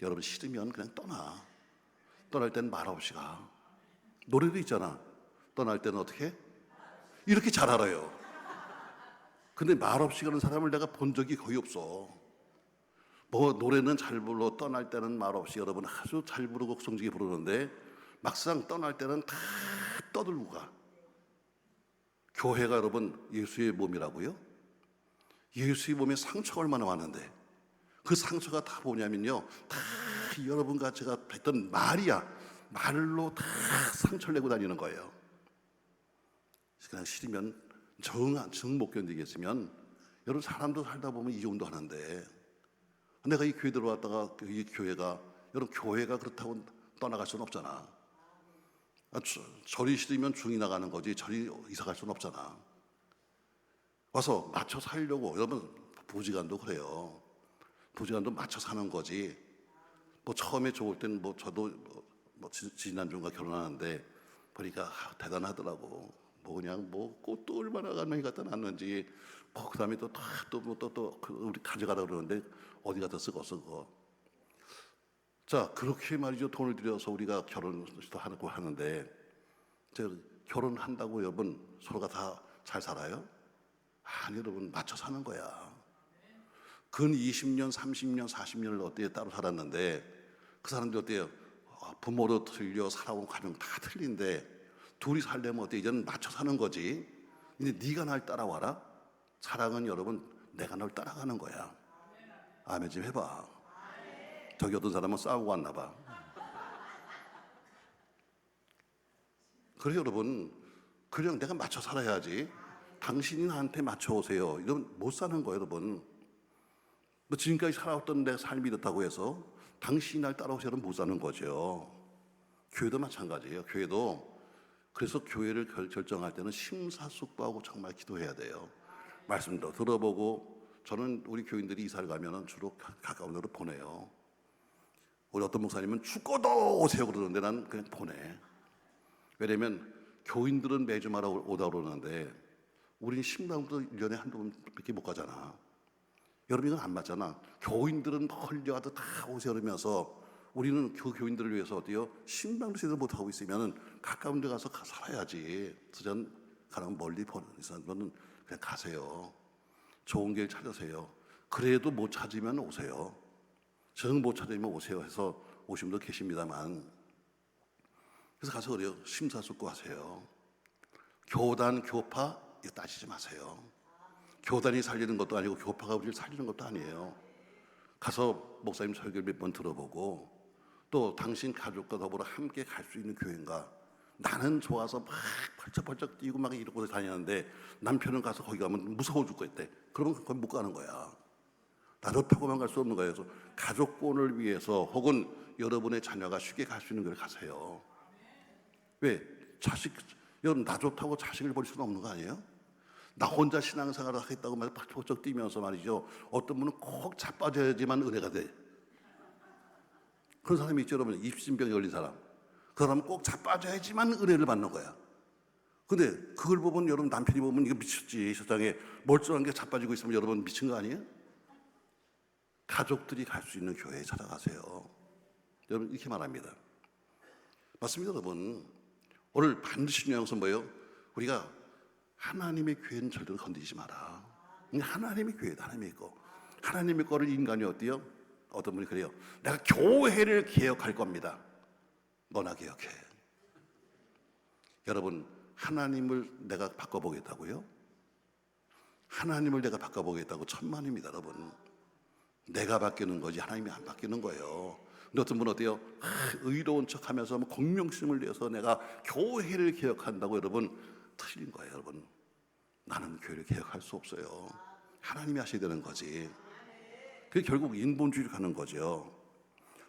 Speaker 2: 여러분 싫으면 그냥 떠나. 떠날 땐 말없이 가. 노래도 있잖아. 떠날 때는 어떻게? 이렇게 잘 알아요. 근데 말없이 가는 사람을 내가 본 적이 거의 없어. 뭐 노래는 잘 불러, 떠날 때는 말없이 여러분 아주 잘 부르고 성지게 부르는데 막상 떠날 때는 다 떠들고 가. 교회가 여러분 예수의 몸이라고요? 예수의 몸에 상처가 얼마나 많은데 그 상처가 다 뭐냐면요, 다 여러분과 제가 했던 말로 다 상처를 내고 다니는 거예요. 그냥 싫으면 정 못 견디겠으면 여러분 사람도 살다 보면 이 정도 하는데 내가 이 교회 들어왔다가 이 교회가 여러분 교회가 그렇다고 떠나갈 수는 없잖아. 절이 싫으면 중이 나가는 거지 절이 이사 갈 수는 없잖아. 와서 맞춰 살려고. 여러분 부지간도 그래요. 부지간도 맞춰 사는 거지. 뭐 처음에 좋을 때는 뭐 저도 지난주인가 결혼하는데 보니까 대단하더라고. 뭐 그냥 뭐 꽃도 얼마나 많이 갖다 놨는지 뭐 그다음에 또 우리 가져가라 그러는데 어디 갖다 쓰고 그거. 자, 그렇게 말이죠. 돈을 들여서 우리가 결혼을 하고 하는데 결혼한다고 여러분 서로가 다 잘 살아요? 아니, 여러분 맞춰 사는 거야. 근 20년, 30년, 40년을 어때요? 따로 살았는데 그 사람들 어때요? 부모도 틀려, 살아온 가정 다 틀린데 둘이 살려면 어때? 이제는 맞춰 사는 거지. 근데 네가 날 따라와라. 사랑은 여러분 내가 널 따라가는 거야. 아멘 좀 해봐. 저기 어떤 사람은 싸우고 왔나 봐. 그래 여러분, 그냥 내가 맞춰 살아야지. 당신이 나한테 맞춰 오세요. 이러면 못 사는 거예요, 여러분. 뭐 지금까지 살아왔던 내 삶이 이렇다고 해서 당신이 날 따라오세요 못 사는 거죠. 교회도 마찬가지예요. 교회도 그래서 교회를 결정할 때는 심사숙고하고 정말 기도해야 돼요. 말씀도 들어보고. 저는 우리 교인들이 이사를 가면은 주로 가까운 데로 보내요. 우리 어떤 목사님은 죽어도 오세요 그러는데 난 그냥 보내. 왜냐면 교인들은 매주마다 오다 그러는데 우리는 신당도 1년에 한두 번밖에 못 가잖아. 여러분 이건 안 맞잖아. 교인들은 헐려와도 다 오세요 그러면서 우리는 그 교인들을 위해서 어때요? 신방도 제대로 못하고 있으면 가까운 데 가서 살아야지. 그래서 전 가면 멀리 보는 사람들은 그냥 가세요. 좋은 길 찾으세요. 그래도 못 찾으면 오세요. 정 못 찾으면 오세요 해서 오신 분도 계십니다만, 그래서 가서 그래요. 심사숙고하세요. 교단, 교파 이거 따지지 마세요. 교단이 살리는 것도 아니고 교파가 우리를 살리는 것도 아니에요. 가서 목사님 설교를 몇 번 들어보고 또 당신 가족과 더불어 함께 갈 수 있는 교회인가. 나는 좋아서 막 펄쩍펄쩍 뛰고 막 이러고 다니는데 남편은 가서 거기 가면 무서워 죽겠대. 그러면 거기 못 가는 거야. 나 좋다고만 갈 수 없는 거예요. 그래서 가족권을 위해서 혹은 여러분의 자녀가 쉽게 갈 수 있는 곳에 가세요. 왜? 여러분 나 좋다고 자식을 버릴 수는 없는 거 아니에요? 나 혼자 신앙생활을 하겠다고 막 펄쩍 뛰면서 말이죠. 어떤 분은 꼭 자빠져야지만 은혜가 돼. 그런 사람이 있죠, 여러분. 입신병에 걸린 사람. 그 사람은 꼭 자빠져야지만 은혜를 받는 거야. 근데 그걸 보면 여러분 남편이 보면 이거 미쳤지. 세상에 멀쩡한 게 자빠지고 있으면 여러분 미친 거 아니에요? 가족들이 갈 수 있는 교회에 찾아가세요. 여러분 이렇게 말합니다. 맞습니다, 여러분. 오늘 반드시 중요한 것은 뭐예요? 우리가 하나님의 교회는 절대로 건드리지 마라. 하나님의 교회다, 하나님의 거. 하나님의 거를 인간이 어때요? 어떤 분이 그래요. 내가 교회를 개혁할 겁니다. 너나 개혁해. 여러분, 하나님을 내가 바꿔보겠다고요? 하나님을 내가 바꿔보겠다고 천만입니다, 여러분. 내가 바뀌는 거지 하나님이 안 바뀌는 거예요. 근데 어떤 분은 어때요? 의로운 척하면서 공명심을 내서 내가 교회를 개혁한다고. 여러분, 틀린 거예요, 여러분. 나는 교회를 개혁할 수 없어요. 하나님이 하셔야 되는 거지. 그게 결국 인본주의로 가는 거죠.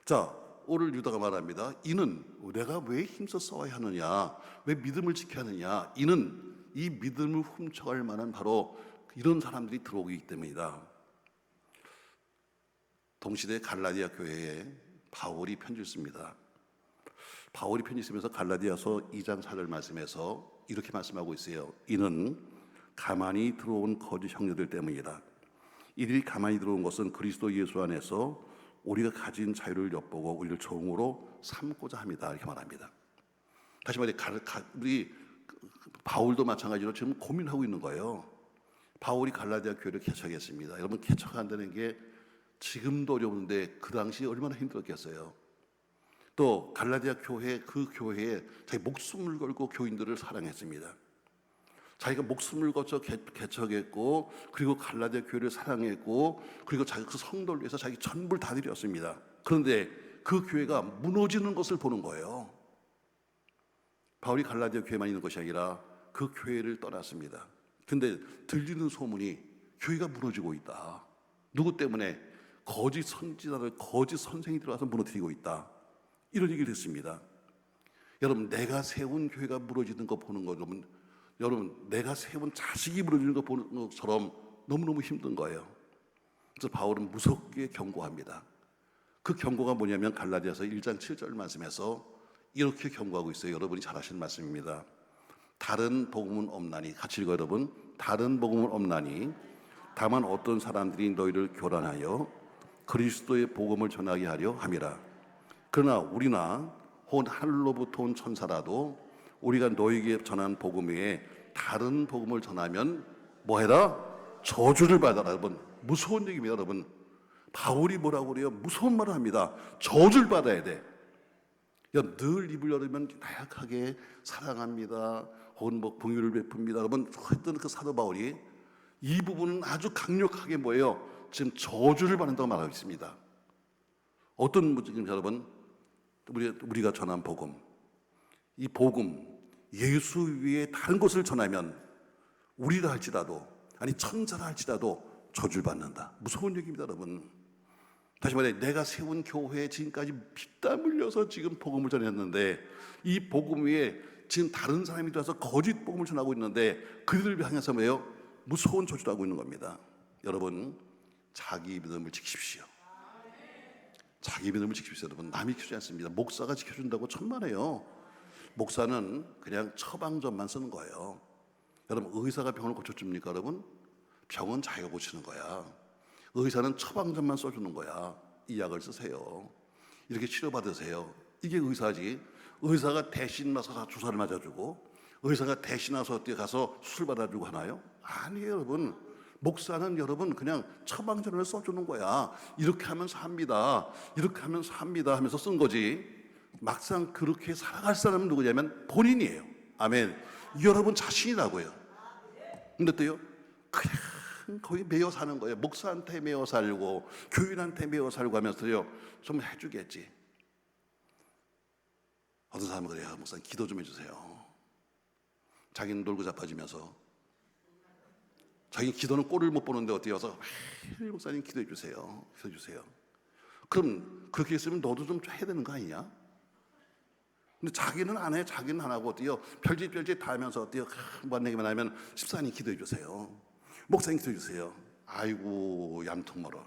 Speaker 2: 자, 오늘 유다가 말합니다. 이는 내가 왜 힘써 싸워야 하느냐, 왜 믿음을 지켜야 하느냐, 이는 이 믿음을 훔쳐갈 만한 바로 이런 사람들이 들어오기 때문이다. 동시대 갈라디아 교회에 바울이 편지를 씁니다. 바울이 편지 쓰면서 갈라디아서 2장 4절 말씀에서 이렇게 말씀하고 있어요. 이는 가만히 들어온 거짓 형제들 때문이다. 이들이 가만히 들어온 것은 그리스도 예수 안에서 우리가 가진 자유를 엿보고 우리를 종으로 삼고자 합니다. 이렇게 말합니다. 다시 말해, 우리 바울도 마찬가지로 지금 고민하고 있는 거예요. 바울이 갈라디아 교회를 개척했습니다. 여러분, 개척한다는 게 지금도 어려운데 그 당시 얼마나 힘들었겠어요. 또 갈라디아 교회, 그 교회에 자기 목숨을 걸고 교인들을 사랑했습니다. 자기가 목숨을 거쳐 개척했고, 그리고 갈라디아 교회를 사랑했고, 그리고 자기 그 성도를 위해서 자기 전부를 다 드렸습니다. 그런데 그 교회가 무너지는 것을 보는 거예요. 바울이 갈라디아 교회만 있는 것이 아니라 그 교회를 떠났습니다. 근데 들리는 소문이 교회가 무너지고 있다. 누구 때문에? 거짓 선지자들, 거짓 선생이 들어와서 무너뜨리고 있다. 이런 얘기를 했습니다. 여러분, 내가 세운 교회가 무너지는 거 보는 거, 여러분, 내가 세운 자식이 무너지는 거 보는 것처럼 너무너무 힘든 거예요. 그래서 바울은 무섭게 경고합니다. 그 경고가 뭐냐면 갈라디아서 1장 7절 말씀에서 이렇게 경고하고 있어요. 여러분이 잘 아시는 말씀입니다. 다른 복음은 없나니, 같이 읽어요, 여러분. 다른 복음은 없나니 다만 어떤 사람들이 너희를 교란하여 그리스도의 복음을 전하게 하려 함이라. 그러나 우리나 혹은 하늘로부터 온 천사라도 우리가 너희에게 전한 복음 외에 다른 복음을 전하면 뭐해라? 저주를 받아라. 여러분, 무서운 얘기입니다. 여러분, 바울이 뭐라고 그래요? 무서운 말을 합니다. 저주를 받아야 돼. 늘 입을 열으면 나약하게 사랑합니다, 혹은 긍휼을 베풉니다. 여러분, 했던 그 사도 바울이 이 부분은 아주 강력하게 뭐예요? 지금 저주를 받는다고 말하고 있습니다. 어떤 문제입니까, 여러분? 우리가 전한 복음, 이 복음, 예수 위에 다른 것을 전하면 우리가 할지라도, 아니 천사라 할지라도 저주를 받는다. 무서운 얘기입니다, 여러분. 다시 말해, 내가 세운 교회에 지금까지 피땀 흘려서 지금 복음을 전했는데, 이 복음 위에 지금 다른 사람이 들어와서 거짓 복음을 전하고 있는데 그들을 향해서 뭐예요? 무서운 저주를 하고 있는 겁니다. 여러분, 자기 믿음을 지키십시오. 자기 믿음을 지키십시오. 여러분, 남이 지켜주지 않습니다. 목사가 지켜준다고 천만에요. 목사는 그냥 처방전만 쓰는 거예요. 여러분, 의사가 병을 고쳐줍니까, 여러분? 병은 자기가 고치는 거야. 의사는 처방전만 써주는 거야. 이 약을 쓰세요, 이렇게 치료받으세요. 이게 의사지. 의사가 대신 나서 주사를 맞아주고, 의사가 대신 나서 어디 가서 수술 받아주고 하나요? 아니에요, 여러분. 목사는 여러분 그냥 처방전을 써주는 거야. 이렇게 하면서 합니다, 이렇게 하면서 합니다 하면서 쓴 거지. 막상 그렇게 살아갈 사람은 누구냐면 본인이에요. 아멘. 여러분 자신이라고요. 근데 또요, 그냥 거기 매여 사는 거예요. 목사한테 매여 살고 교인한테 매여 살고 하면서요, 좀 해주겠지. 어떤 사람은 그래요. 목사님 기도 좀 해주세요. 자기는 놀고 자빠지면서, 자기 기도는 꼴을 못 보는데 어떻게 와서 목사님 기도해 주세요, 기도해 주세요. 그럼 그렇게 했으면 너도 좀 해야 되는 거 아니냐? 근데 자기는 안 해. 자기는 안 하고 어때요? 별짓 다 하면서 어때요? 뭔 얘기만 하면 집사님 기도해 주세요, 목사님 기도해 주세요. 아이고 얌통 멀어.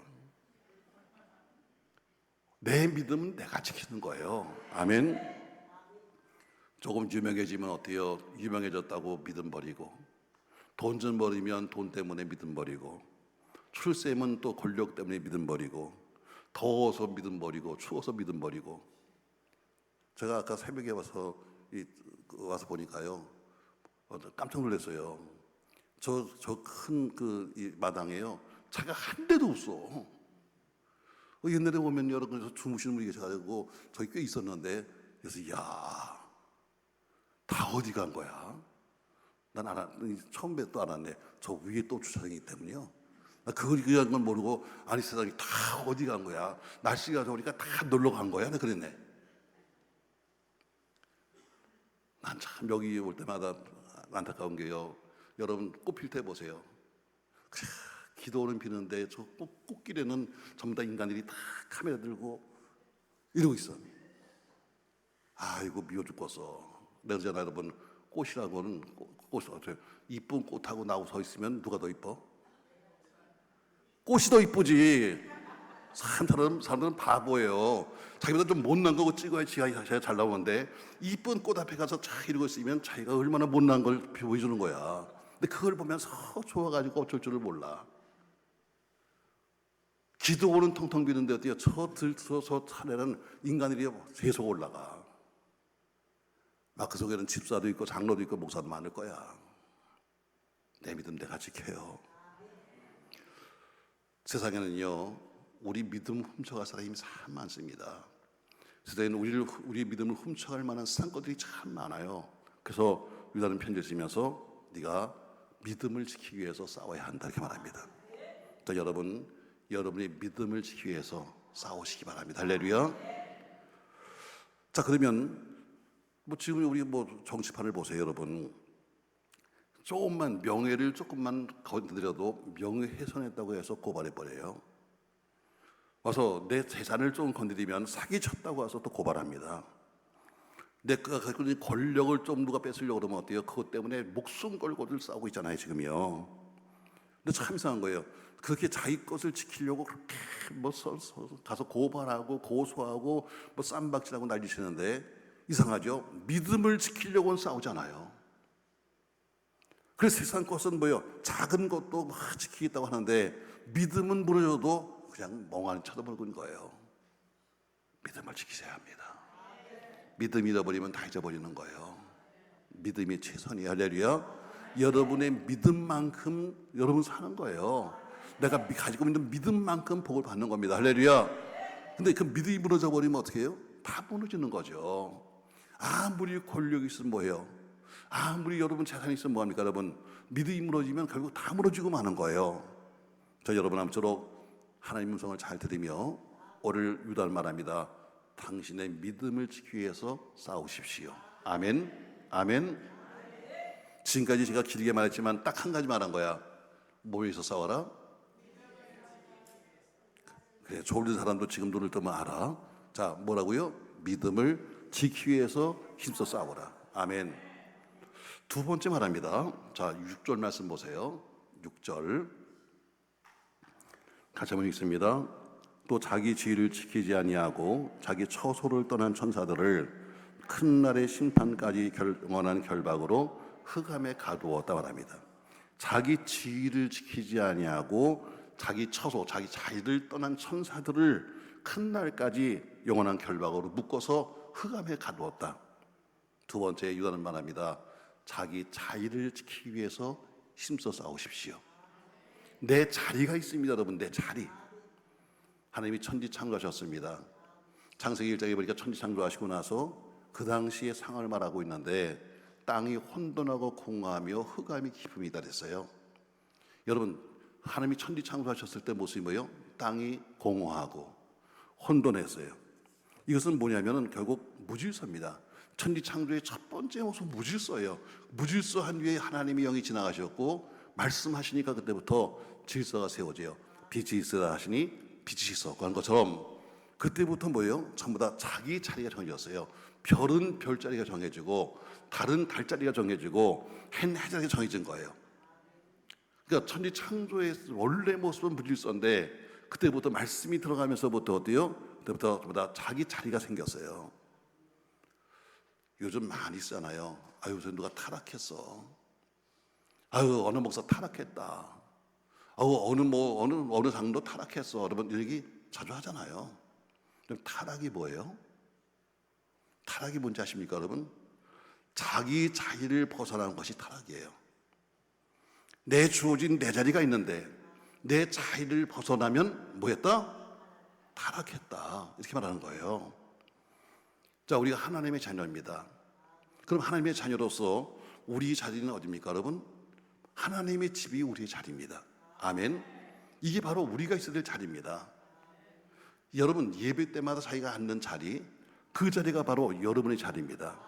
Speaker 2: 내 믿음은 내가 지키는 거예요. 아멘. 조금 유명해지면 어때요? 유명해졌다고 믿음 버리고, 돈 좀 버리면 돈 때문에 믿음 버리고, 출세면 또 권력 때문에 믿음 버리고, 더워서 믿음 버리고, 추워서 믿음 버리고. 제가 아까 새벽에 와서 보니까요, 깜짝 놀랐어요. 저 큰 이 마당에요, 차가 한 대도 없어. 옛날에 보면 여러분 주무시는 분이 계셔가지고 저기 꽤 있었는데, 그래서 야, 다 어디 간 거야? 난 처음 또 알았네. 저 위에 또 주차장이 있기 때문에요. 나 그걸 그런 건 모르고, 아니 세상에 다 어디 간 거야? 날씨가 좋으니까 다 놀러 간 거야? 나 그랬네. 난 참 여기 올 때마다 안타까운 게요, 여러분 꽃필 때 보세요. 기도는 비는데 저 꽃길에는 전부 다 인간들이 다 카메라 들고 이러고 있어. 아이고 미워 죽겠어. 내가 그러잖아, 여러분. 꽃이라고는 꽃이 어때요? 이쁜 꽃하고 나하고 서 있으면 누가 더 이뻐? 꽃이 더 이쁘지. 사람들은 바보예요. 자기보다 좀 못난 거 찍어야 지가 잘 나오는데, 이쁜 꽃 앞에 가서 잘 이러고 있으면 자기가 얼마나 못난 걸 보여주는 거야. 근데 그걸 보면서 좋아가지고 어쩔 줄을 몰라. 기도원은 텅텅 비는데 어때요? 저 산에는 인간들이 계속 올라가. 그 속에는 집사도 있고 장로도 있고 목사도 많을 거야. 내 믿음 내가 지켜요. 세상에는요, 우리 믿음 훔쳐갈 사람이 참 많습니다. 세상에는 우리 믿음을 훔쳐갈 만한 사람들이 참 많아요. 그래서 유다는 편지를 쓰면서 네가 믿음을 지키기 위해서 싸워야 한다 이렇게 말합니다. 자, 여러분의 믿음을 지키기 위해서 싸우시기 바랍니다. 할렐루야. 자, 그러면 지금 우리 정치판을 보세요, 여러분. 명예를 조금만 건드려도 명예훼손했다고 해서 고발해 버려요. 와서 내 재산을 좀 건드리면 사기쳤다고 해서 또 고발합니다. 내가 갖고 있는 권력을 좀 누가 뺏으려고 그러면 어때요? 그것 때문에 목숨 걸고들 싸우고 있잖아요, 지금요. 근데 참 이상한 거예요. 그렇게 자기 것을 지키려고 그렇게 가서 고발하고 고소하고 쌈박질하고 난리치는데, 이상하죠? 믿음을 지키려고는 싸우잖아요. 그래서 세상 것은 작은 것도 막 지키겠다고 하는데, 믿음은 무너져도 그냥 멍하니 쳐다보는 거예요. 믿음을 지키셔야 합니다. 믿음 잃어버리면 다 잊어버리는 거예요. 믿음이 최선이에요. 할렐루야. 여러분의 믿음만큼 여러분 사는 거예요. 내가 가지고 있는 믿음만큼 복을 받는 겁니다. 할렐루야. 근데 그 믿음이 무너져 버리면 어떻게 해요? 다 무너지는 거죠. 아무리 권력이 있으면 뭐예요? 아무리 여러분 재산이 있으면 뭐합니까? 여러분, 믿음이 무너지면 결국 다 무너지고 마는 거예요. 여러분 아무쪼록 하나님 음성을 잘 들으며 오늘 유다는 말합니다. 당신의 믿음을 지키기 위해서 싸우십시오. 아멘. 아멘. 지금까지 제가 길게 말했지만 딱 한 가지 말한 거야. 뭐 위해서 싸워라? 그래, 졸린 사람도 지금 눈을 뜨면 알아. 자, 뭐라고요? 믿음을 지키기 위해서 힘써 싸워라. 아멘. 두 번째 말합니다. 자, 6절 말씀 보세요. 6절 같이 한번 읽습니다. 또 자기 지위를 지키지 아니하고 자기 처소를 떠난 천사들을 큰 날의 심판까지 원한 결박으로 흑암에 가두었다 말합니다. 자기 지위를 지키지 아니하고 자기 처소, 자기 자리를 떠난 천사들을 큰 날까지 영원한 결박으로 묶어서 흑암에 가두었다. 두 번째 유다는 말합니다. 자기 자리를 지키기 위해서 힘써 싸우십시오. 내 자리가 있습니다, 여러분. 내 자리. 하나님이 천지 창조하셨습니다. 창세기 1장에 보니까 천지 창조하시고 나서 그 당시의 상황을 말하고 있는데, 땅이 혼돈하고 공허하며 흑암이 깊음이다 그랬어요. 여러분, 하나님이 천지 창조하셨을 때 모습이 뭐예요? 땅이 공허하고 혼돈했어요. 이것은 뭐냐면은 결국 무질서입니다. 천지 창조의 첫 번째 모습은 무질서예요. 무질서한 뒤에 하나님의 영이 지나가셨고 말씀하시니까 그때부터 질서가 세워져요. 빛이 있으라 하시니 빛이 있었고 한 것처럼 그때부터 뭐예요? 전부 다 자기 자리가 정해졌어요. 별은 별자리가 정해지고 달은 달자리가 정해지고 해는 해자리가 정해진 거예요. 그러니까 천지 창조의 원래 모습은 무질서인데 그때부터 말씀이 들어가면서부터 어때요? 그때부터 전부 다 자기 자리가 생겼어요. 요즘 많이 있잖아요. 아유, 요새 누가 타락했어. 아유, 어느 목사 타락했다. 아유, 어느 장로 타락했어. 여러분, 이 얘기 자주 하잖아요. 그럼 타락이 뭐예요? 타락이 뭔지 아십니까, 여러분? 자기 자리를 벗어나는 것이 타락이에요. 내 주어진 내 자리가 있는데 내 자리를 벗어나면 뭐했다? 타락했다. 이렇게 말하는 거예요. 자, 우리가 하나님의 자녀입니다. 그럼 하나님의 자녀로서 우리 자리는 어디입니까, 여러분? 하나님의 집이 우리의 자리입니다. 아멘. 이게 바로 우리가 있어야 될 자리입니다. 여러분, 예배 때마다 자기가 앉는 자리, 그 자리가 바로 여러분의 자리입니다.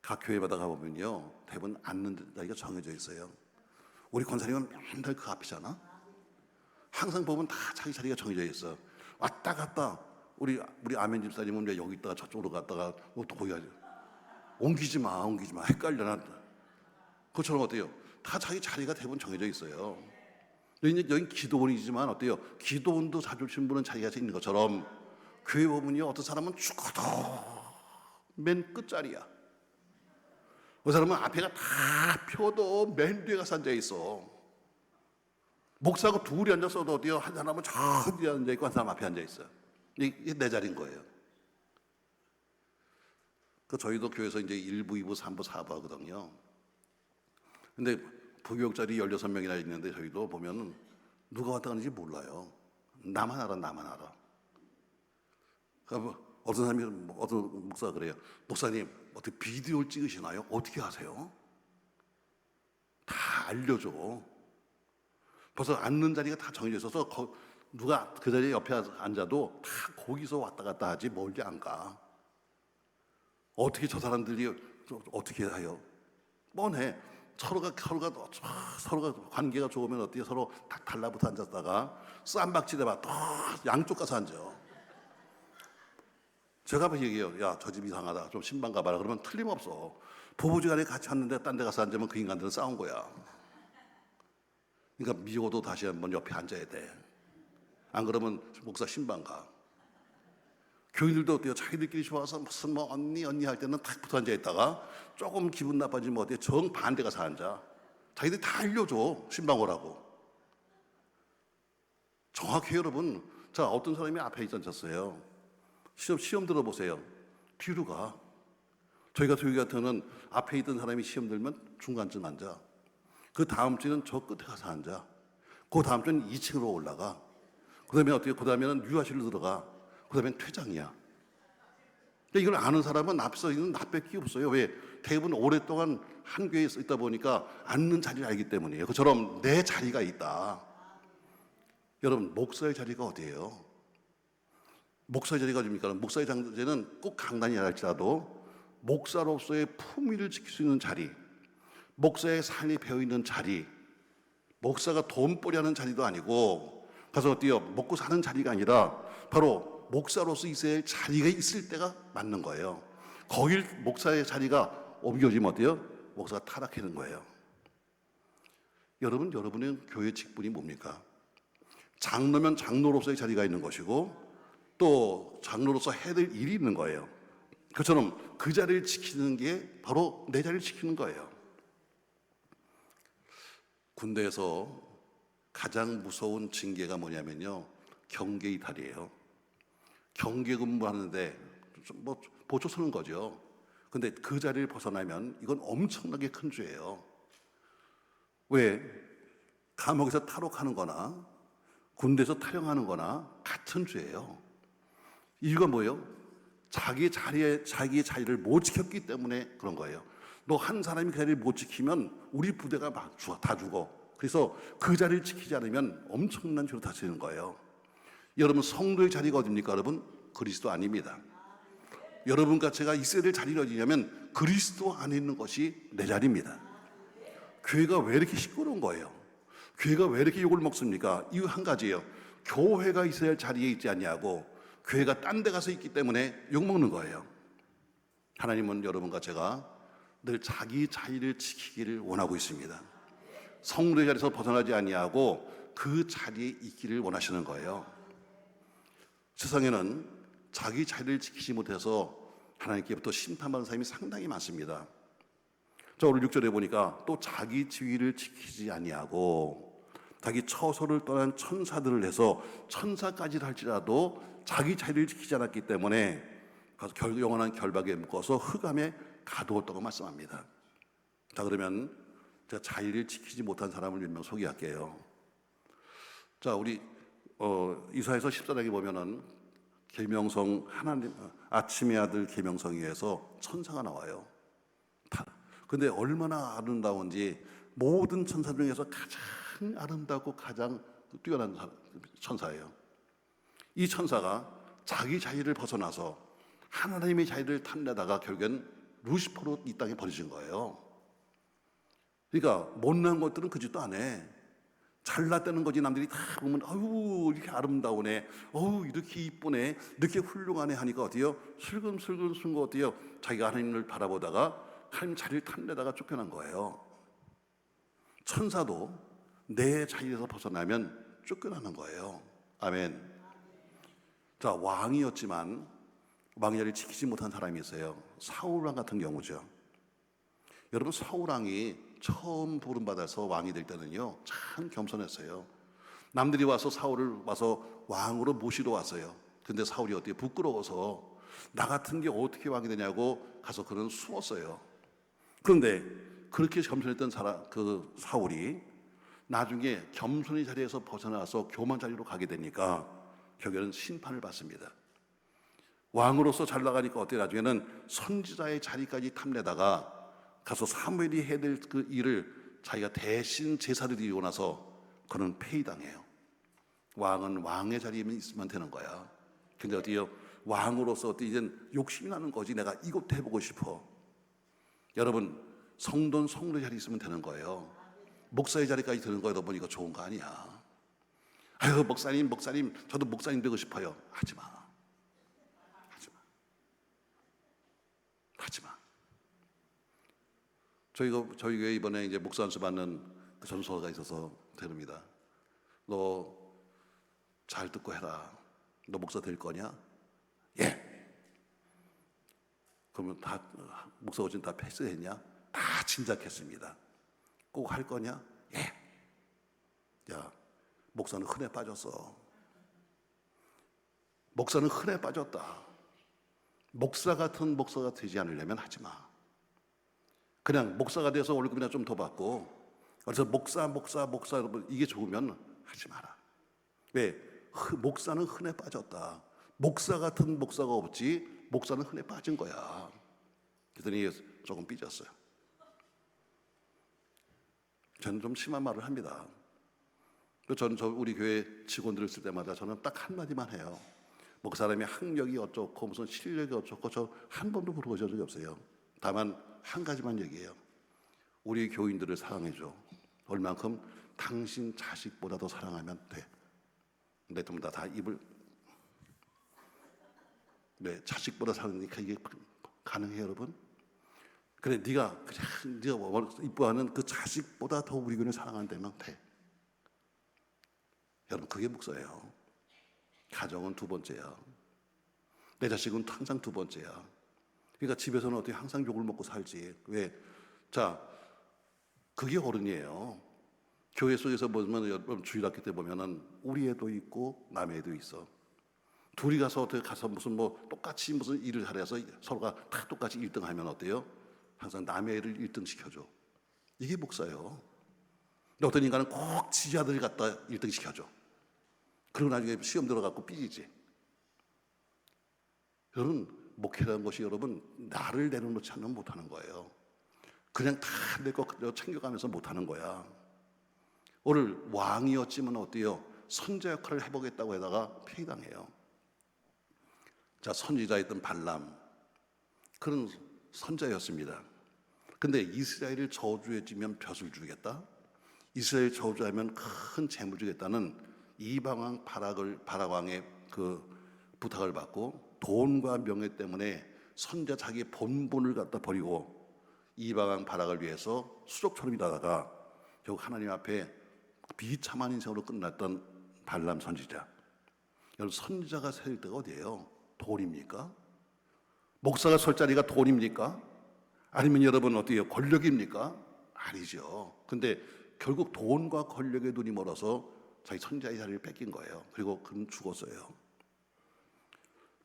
Speaker 2: 각 교회마다 가보면요, 대부분 앉는 자리가 정해져 있어요. 우리 권사님은 맨날 그 앞이잖아. 항상 보면 다 자기 자리가 정해져 있어. 왔다 갔다. 우리 아멘 집사님은 왜 여기 있다가 저쪽으로 갔다가 또 거기 가지. 옮기지 마. 헷갈려. 나. 그것처럼 어때요? 다 자기 자리가 대부분 정해져 있어요. 여긴 기도원이지만 어때요? 기도원도 자주신 분은 자기가 있는 것처럼 교회 보면요, 어떤 사람은 죽어도 맨 끝자리야. 그 사람은 앞에가 다 펴도 맨 뒤에 가서 앉아 있어. 목사하고 둘이 앉았어도 어때요? 한 사람은 저 뒤에 앉아 있고 한 사람 앞에 앉아 있어. 이게 내 자리인 거예요. 저희도 교회에서 이제 1부, 2부, 3부, 4부 하거든요. 근데 부교육자리 16명이나 있는데 저희도 보면 누가 왔다 가는지 몰라요. 나만 알아. 그러니까 어떤 사람이, 어떤 목사가 그래요. 목사님, 어떻게 비디오를 찍으시나요? 어떻게 하세요? 다 알려줘. 벌써 앉는 자리가 다 정해져 있어서 누가 그 자리에 옆에 앉아도 다 거기서 왔다 갔다 하지 멀리 안 가. 어떻게 저 사람들이 어떻게 해요? 뻔해. 서로가 관계가 좋으면 어떻게 서로 다 달라붙어 앉았다가 쌈박질해봐 또 양쪽 가서 앉아. 제가 막 얘기해요. 야, 저 집 이상하다. 좀 신방 가봐라. 그러면 틀림없어. 부부지간에 같이 앉는데 딴 데 가서 앉으면 그 인간들은 싸운 거야. 그러니까 미워도 다시 한번 옆에 앉아야 돼. 안 그러면 목사 신방 가. 교인들도 어때요? 자기들끼리 좋아서 무슨 뭐 언니 할 때는 탁 붙어 앉아 있다가 조금 기분 나빠지면 어때요? 정반대 가서 앉아. 자기들이 다 알려줘. 신방 오라고. 정확히 여러분, 자, 어떤 사람이 앞에 앉았어요. 시험 들어보세요. 뒤로 가. 저희가 교회 같은 앞에 있던 사람이 시험 들면 중간쯤 앉아. 그 다음 주는 저 끝에 가서 앉아. 그 다음 주는 2층으로 올라가. 그 다음에 어떻게, 그 다음에는 유아실로 들어가. 그 다음엔 퇴장이야. 근데 이걸 아는 사람은 앞서 있는 나밖에 없어요. 왜? 대부분 오랫동안 한 교회에 있다 보니까 앉는 자리를 알기 때문이에요. 그처럼 내 자리가 있다. 여러분, 목사의 자리가 어디예요? 목사의 자리가 어디입니까? 목사의 자리는 꼭 강단이 할지라도 목사로서의 품위를 지킬 수 있는 자리, 목사의 삶이 배어있는 자리, 목사가 돈벌이 하는 자리도 아니고 가서 어때요? 먹고 사는 자리가 아니라 바로 목사로서 있어야 할 자리가 있을 때가 맞는 거예요. 거길 목사의 자리가 옮겨지면 어때요? 목사가 타락하는 거예요. 여러분의 교회 직분이 뭡니까? 장로면 장로로서의 자리가 있는 것이고 또 장로로서 해야 될 일이 있는 거예요. 그처럼 그 자리를 지키는 게 바로 내 자리를 지키는 거예요. 군대에서 가장 무서운 징계가 뭐냐면요, 경계 이탈이에요. 경계 근무하는데 뭐 보초 서는 거죠. 근데 그 자리를 벗어나면 이건 엄청나게 큰 죄예요. 왜? 감옥에서 탈옥하는 거나 군대에서 탈영하는 거나 같은 죄예요. 이유가 뭐예요? 자기의 자리를 못 지켰기 때문에 그런 거예요. 너 한 사람이 그 자리를 못 지키면 우리 부대가 다 죽어. 그래서 그 자리를 지키지 않으면 엄청난 죄로 다스리는 거예요. 여러분, 성도의 자리가 어디입니까? 여러분, 그리스도 안입니다. 여러분과 제가 있어야 될 자리가 어디냐면 그리스도 안에 있는 것이 내 자리입니다. 교회가 왜 이렇게 시끄러운 거예요? 교회가 왜 이렇게 욕을 먹습니까? 이유 한 가지예요. 교회가 있어야 할 자리에 있지 않냐고 교회가 딴 데 가서 있기 때문에 욕 먹는 거예요. 하나님은 여러분과 제가 늘 자기 자리를 지키기를 원하고 있습니다. 성도의 자리에서 벗어나지 아니하고 그 자리에 있기를 원하시는 거예요. 세상에는 자기 자리를 지키지 못해서 하나님께부터 심판받는 사람이 상당히 많습니다. 자, 오늘 6절에 보니까 또 자기 지위를 지키지 아니하고 자기 처소를 떠난 천사들을 해서 천사까지 할지라도 자기 자리를 지키지 않았기 때문에 가서 영원한 결박에 묶어서 흑암에 가두었다고 말씀합니다. 자, 그러면 제가 자의를 지키지 못한 사람을 몇 명 소개할게요. 자, 우리 이사야서 14장에 보면은 계명성 하나님 아침의 아들 계명성에서 천사가 나와요. 근데 얼마나 아름다운지 모든 천사 중에서 가장 아름답고 가장 뛰어난 천사예요. 이 천사가 자기 자유를 벗어나서 하나님의 자유를 탐내다가 결국엔 루시퍼로 이 땅에 버려진 거예요. 그러니까 못난 것들은 그 짓도 안 해. 잘났다는 거지. 남들이 다 보면 아유 이렇게 아름다우네, 어우 이렇게 이쁘네, 이렇게 훌륭하네 하니까 어때요? 슬금슬금 순거 어때요? 자기가 하나님을 바라보다가 하나님 자리를 탐내다가 쫓겨난 거예요. 천사도 내 자리에서 벗어나면 쫓겨나는 거예요. 아멘. 자, 왕이었지만 왕의 자리를 지키지 못한 사람이 있어요. 사울왕 같은 경우죠. 여러분, 사울왕이 처음 부름받아서 왕이 될 때는요 참 겸손했어요. 남들이 와서 사울을 와서 왕으로 모시러 왔어요. 근데 사울이 어떻게 부끄러워서 나 같은 게 어떻게 왕이 되냐고 가서 그는 숨었어요. 그런데 그렇게 겸손했던 그 사울이 나중에 겸손의 자리에서 벗어나서 교만 자리로 가게 되니까 결국에는 심판을 받습니다. 왕으로서 잘 나가니까 어때요? 나중에는 선지자의 자리까지 탐내다가 가서 사무엘이 해야 될 그 일을 자기가 대신 제사를 드리고 나서 그는 폐위당해요. 왕은 왕의 자리에 있으면 되는 거야. 근데 어때요? 왕으로서 어때 이제 욕심이 나는 거지. 내가 이것도 해보고 싶어. 여러분, 성도는 성도의 자리에 있으면 되는 거예요. 목사의 자리까지 드는 거예요. 여러분, 이거 좋은 거 아니야. 아유 목사님 저도 목사님 되고 싶어요. 하지마. 저희 교회 이번에 이제 목사 안수 받는 그 전소가 있어서 드립니다. 너 잘 듣고 해라. 너 목사 될 거냐? 예. 그러면 다 목사 오진 다 패스했냐? 다 진작했습니다. 꼭 할 거냐? 예. 야, 목사는 흔해 빠졌어. 목사는 흔해 빠졌다. 목사 같은 목사가 되지 않으려면 하지 마. 그냥 목사가 돼서 월급이나 좀 더 받고, 그래서 목사 여러분 이게 좋으면 하지 마라. 왜? 목사는 흔해 빠졌다. 목사 같은 목사가 없지 목사는 흔해 빠진 거야. 그랬더니 조금 삐졌어요. 저는 좀 심한 말을 합니다. 저는 우리 교회 직원들을 쓸 때마다 저는 딱 한마디만 해요. 목사님이 학력이 어쩌고 무슨 실력이 어쩌고 저 한 번도 물어본 적이 없어요. 다만 한 가지만 얘기해요. 우리 교인들을 사랑해줘. 얼만큼 당신 자식보다 더 사랑하면 돼. 근데 좀 다 입을 네, 자식보다 사랑하니까 이게 가능해요, 여러분? 그래, 네가 이뻐하는 그 자식보다 더 우리 교인을 사랑한다면 돼. 여러분, 그게 목사예요. 가정은 두 번째야. 내 자식은 항상 두 번째야. 그러니까 집에서는 어떻게 항상 욕을 먹고 살지. 왜? 자, 그게 어른이에요. 교회 속에서 보면 여러분 주일학교 때 보면은 우리 애도 있고 남의 애도 있어. 둘이 가서 어떻게 가서 무슨 똑같이 무슨 일을 하래서 서로가 다 똑같이 1등 하면 어때요? 항상 남의 애를 1등 시켜줘. 이게 목사예요. 근데 어떤 인간은 꼭 지 아들을 갖다 1등 시켜줘. 그리고 나중에 시험 들어갖고 삐지지. 여러분, 목회라는 것이 여러분 나를 내려놓지 않으면 못하는 거예요. 그냥 다 내 거 챙겨가면서 못하는 거야. 오늘 왕이었지만 어때요? 선자 역할을 해보겠다고 하다가 폐위당해요. 자, 선지자였던 발람, 그런 선자였습니다. 근데 이스라엘을 저주해주면 벼슬 주겠다, 이스라엘 저주하면 큰 재물 주겠다는 이방왕 바락왕의 그 부탁을 받고 돈과 명예 때문에 선자 자기 본분을 갖다 버리고 이방왕 바락을 위해서 수족처럼 일하다가 결국 하나님 앞에 비참한 인생으로 끝났던 발람 선지자. 여러분, 선지자가 설 때가 어디예요? 돈입니까? 목사가 설 자리가 돈입니까? 아니면 여러분 어디에요? 권력입니까? 아니죠. 근데 결국 돈과 권력에 눈이 멀어서 자기 선지자의 자리를 뺏긴 거예요. 그리고 그는 죽었어요.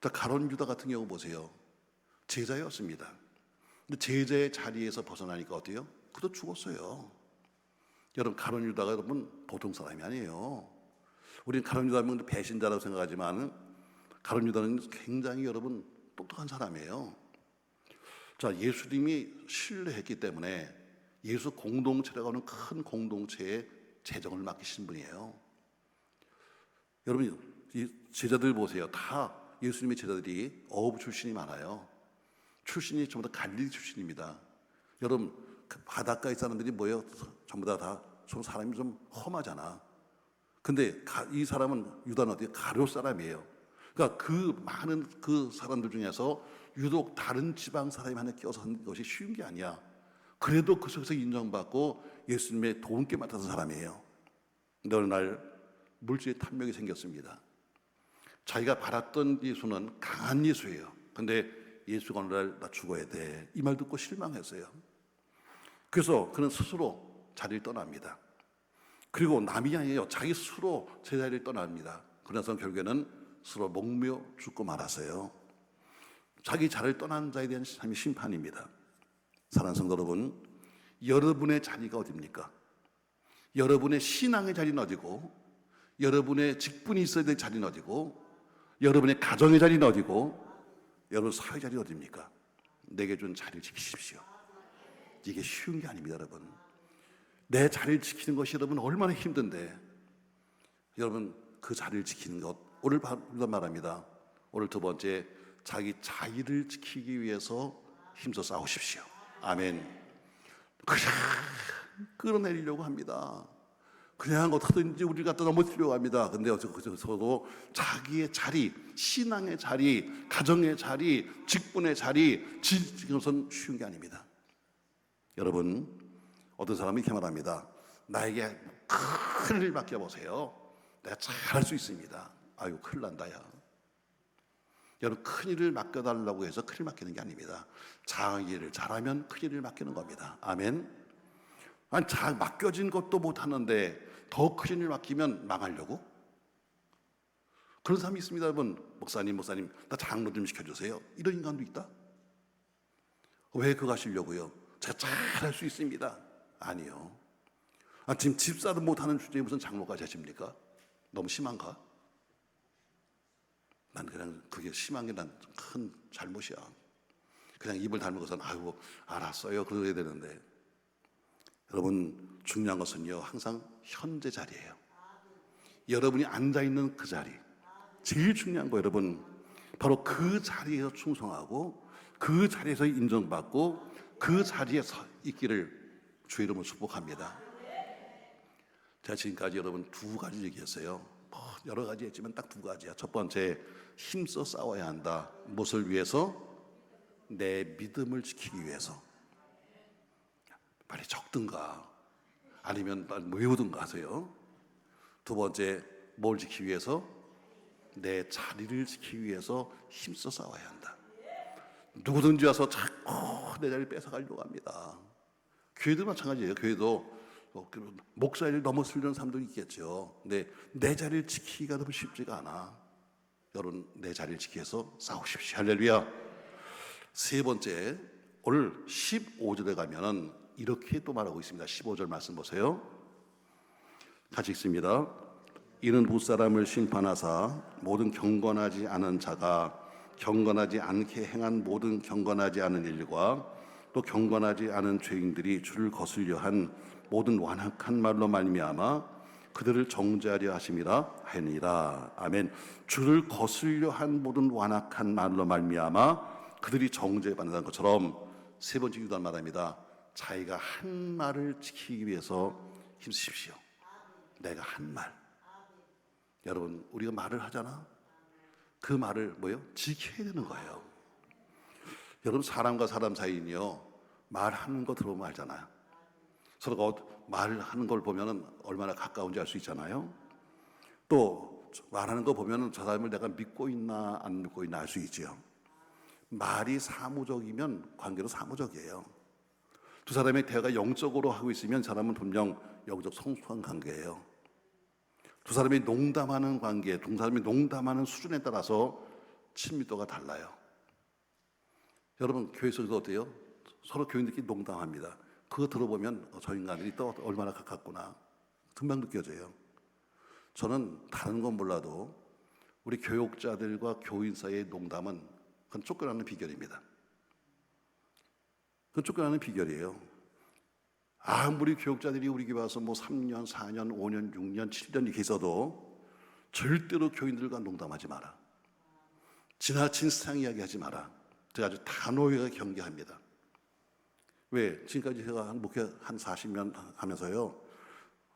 Speaker 2: 자, 가론 유다 같은 경우 보세요. 제자였습니다. 근데 제자의 자리에서 벗어나니까 어때요? 그도 죽었어요. 여러분, 가룟 유다가 여러분 보통 사람이 아니에요. 우리는 가룟 유다면 배신자라고 생각하지만 가룟 유다는 굉장히 여러분 똑똑한 사람이에요. 자, 예수님이 신뢰했기 때문에 예수 공동체라고 하는 큰 공동체의 재정을 맡기신 분이에요. 여러분, 이 제자들 보세요. 다 예수님의 제자들이 어부 출신이 많아요. 출신이 전부 다 갈릴리 출신입니다. 여러분, 그 바닷가의 사람들이 뭐예요? 전부 좀 사람이 좀 험하잖아. 근데 이 사람은 유다는 어디 가룟 사람이에요. 그러니까 그 많은 그 사람들 중에서 유독 다른 지방 사람이 하나 껴서 한 것이 쉬운 게 아니야. 그래도 그 속에서 인정받고 예수님의 도움께 맡아서 사람이에요. 근데 어느 날 물질의 탐욕이 생겼습니다. 자기가 바랐던 예수는 강한 예수예요. 근데 예수가 어느 날 나 죽어야 돼, 이 말 듣고 실망했어요. 그래서 그는 스스로 자리를 떠납니다. 그리고 남이 아니에요. 자기 스스로 제자리를 떠납니다. 그래서 결국에는 스스로 목며 죽고 말았어요. 자기 자리를 떠난 자에 대한 삶의 심판입니다. 사랑하는 성도 여러분, 여러분의 자리가 어디입니까? 여러분의 신앙의 자리는 어디고, 여러분의 직분이 있어야 될 자리는 어디고, 여러분의 가정의 자리는 어디고, 여러분 사회 자리는 어디입니까? 내게 준 자리를 지키십시오. 이게 쉬운 게 아닙니다, 여러분. 내 자리를 지키는 것이 여러분 얼마나 힘든데, 여러분 그 자리를 지키는 것, 오늘 말합니다. 오늘 두 번째, 자기 자리를 지키기 위해서 힘써 싸우십시오. 아멘. 그냥 끌어내리려고 합니다. 그냥 어떻게든지 우리 갖다 넘어뜨리려고 합니다. 근데 어쩌고저쩌고 자기의 자리, 신앙의 자리, 가정의 자리, 직분의 자리 지키는 것은 쉬운 게 아닙니다. 여러분, 어떤 사람이 이렇게 말합니다. 나에게 큰 일 맡겨보세요. 내가 잘할 수 있습니다. 아이고, 큰일 난다, 야. 여러분, 큰 일을 맡겨달라고 해서 큰 일 맡기는 게 아닙니다. 자기를 잘하면 큰 일을 맡기는 겁니다. 아멘. 아니, 잘 맡겨진 것도 못하는데 더 큰 일을 맡기면 망하려고? 그런 사람이 있습니다. 여러분, 목사님, 나 장로 좀 시켜주세요. 이런 인간도 있다? 왜 그거 하시려고요? 제가 잘할 수 있습니다. 아니요. 지금 집사도 못하는 주제에 무슨 장로까지 하십니까? 너무 심한가? 난 그냥 그게 심한 게 난 큰 잘못이야. 그냥 입을 닮고서는 아이고 알았어요 그래야 되는데, 여러분 중요한 것은요, 항상 현재 자리예요. 여러분이 앉아있는 그 자리, 제일 중요한 거 여러분, 바로 그 자리에서 충성하고 그 자리에서 인정받고 그 자리에 서 있기를 주의 이름으로 축복합니다. 제가 지금까지 여러분 두 가지 얘기했어요. 여러 가지 했지만 딱 두 가지야. 첫 번째, 힘써 싸워야 한다. 무엇을 위해서? 내 믿음을 지키기 위해서. 빨리 적든가 아니면 빨리 외우든가 하세요. 두 번째, 뭘 지키기 위해서? 내 자리를 지키기 위해서 힘써 싸워야 한다. 누구든지 와서 자꾸 내 자리를 뺏어가려고 합니다. 교회도 마찬가지예요. 교회도 목사를 넘어서려는 사람도 있겠죠. 근데 내 자리를 지키기가 너무 쉽지가 않아. 여러분, 내 자리를 지키기 위해서 싸우십시오. 할렐루야. 세 번째, 오늘 15절에 가면은 이렇게 또 말하고 있습니다. 15절 말씀 보세요. 같이 읽습니다. 이는 무사람을 심판하사 모든 경건하지 않은 자가 경건하지 않게 행한 모든 경건하지 않은 일과 또 경건하지 않은 죄인들이 주를 거슬려 한 모든 완악한 말로 말미암아 그들을 정죄하려 하심이라 하니라. 아멘. 주를 거슬려 한 모든 완악한 말로 말미암아 그들이 정죄받는다는 것처럼 세 번째 유다 말합니다. 자기가 한 말을 지키기 위해서 힘쓰십시오. 내가 한 말. 여러분, 우리가 말을 하잖아. 그 말을 지켜야 되는 거예요. 여러분, 사람과 사람 사이는요, 말하는 거 들어보면 알잖아요. 서로가 말하는 걸 보면 얼마나 가까운지 알 수 있잖아요. 또 말하는 거 보면 저 사람을 내가 믿고 있나 안 믿고 있나 알 수 있죠. 말이 사무적이면 관계도 사무적이에요. 두 사람의 대화가 영적으로 하고 있으면 사람은 분명 영적 성숙한 관계예요. 두 사람이 농담하는 관계, 두 사람이 농담하는 수준에 따라서 친밀도가 달라요. 여러분 교회 속에서 어때요? 서로 교인들끼리 농담합니다. 그거 들어보면 저 인간들이 또 얼마나 가깝구나 금방 느껴져요. 저는 다른 건 몰라도 우리 교육자들과 교인 사이의 농담은 그건 쫓겨나는 비결입니다. 그건 쫓겨나는 비결이에요. 아무리 교육자들이 우리 교회 와서 뭐 3년, 4년, 5년, 6년, 7년 이렇게 있어도 절대로 교인들과 농담하지 마라. 지나친 세상 이야기하지 마라. 제가 아주 단호하게 경계합니다. 왜? 지금까지 제가 목회 한 40년 하면서요,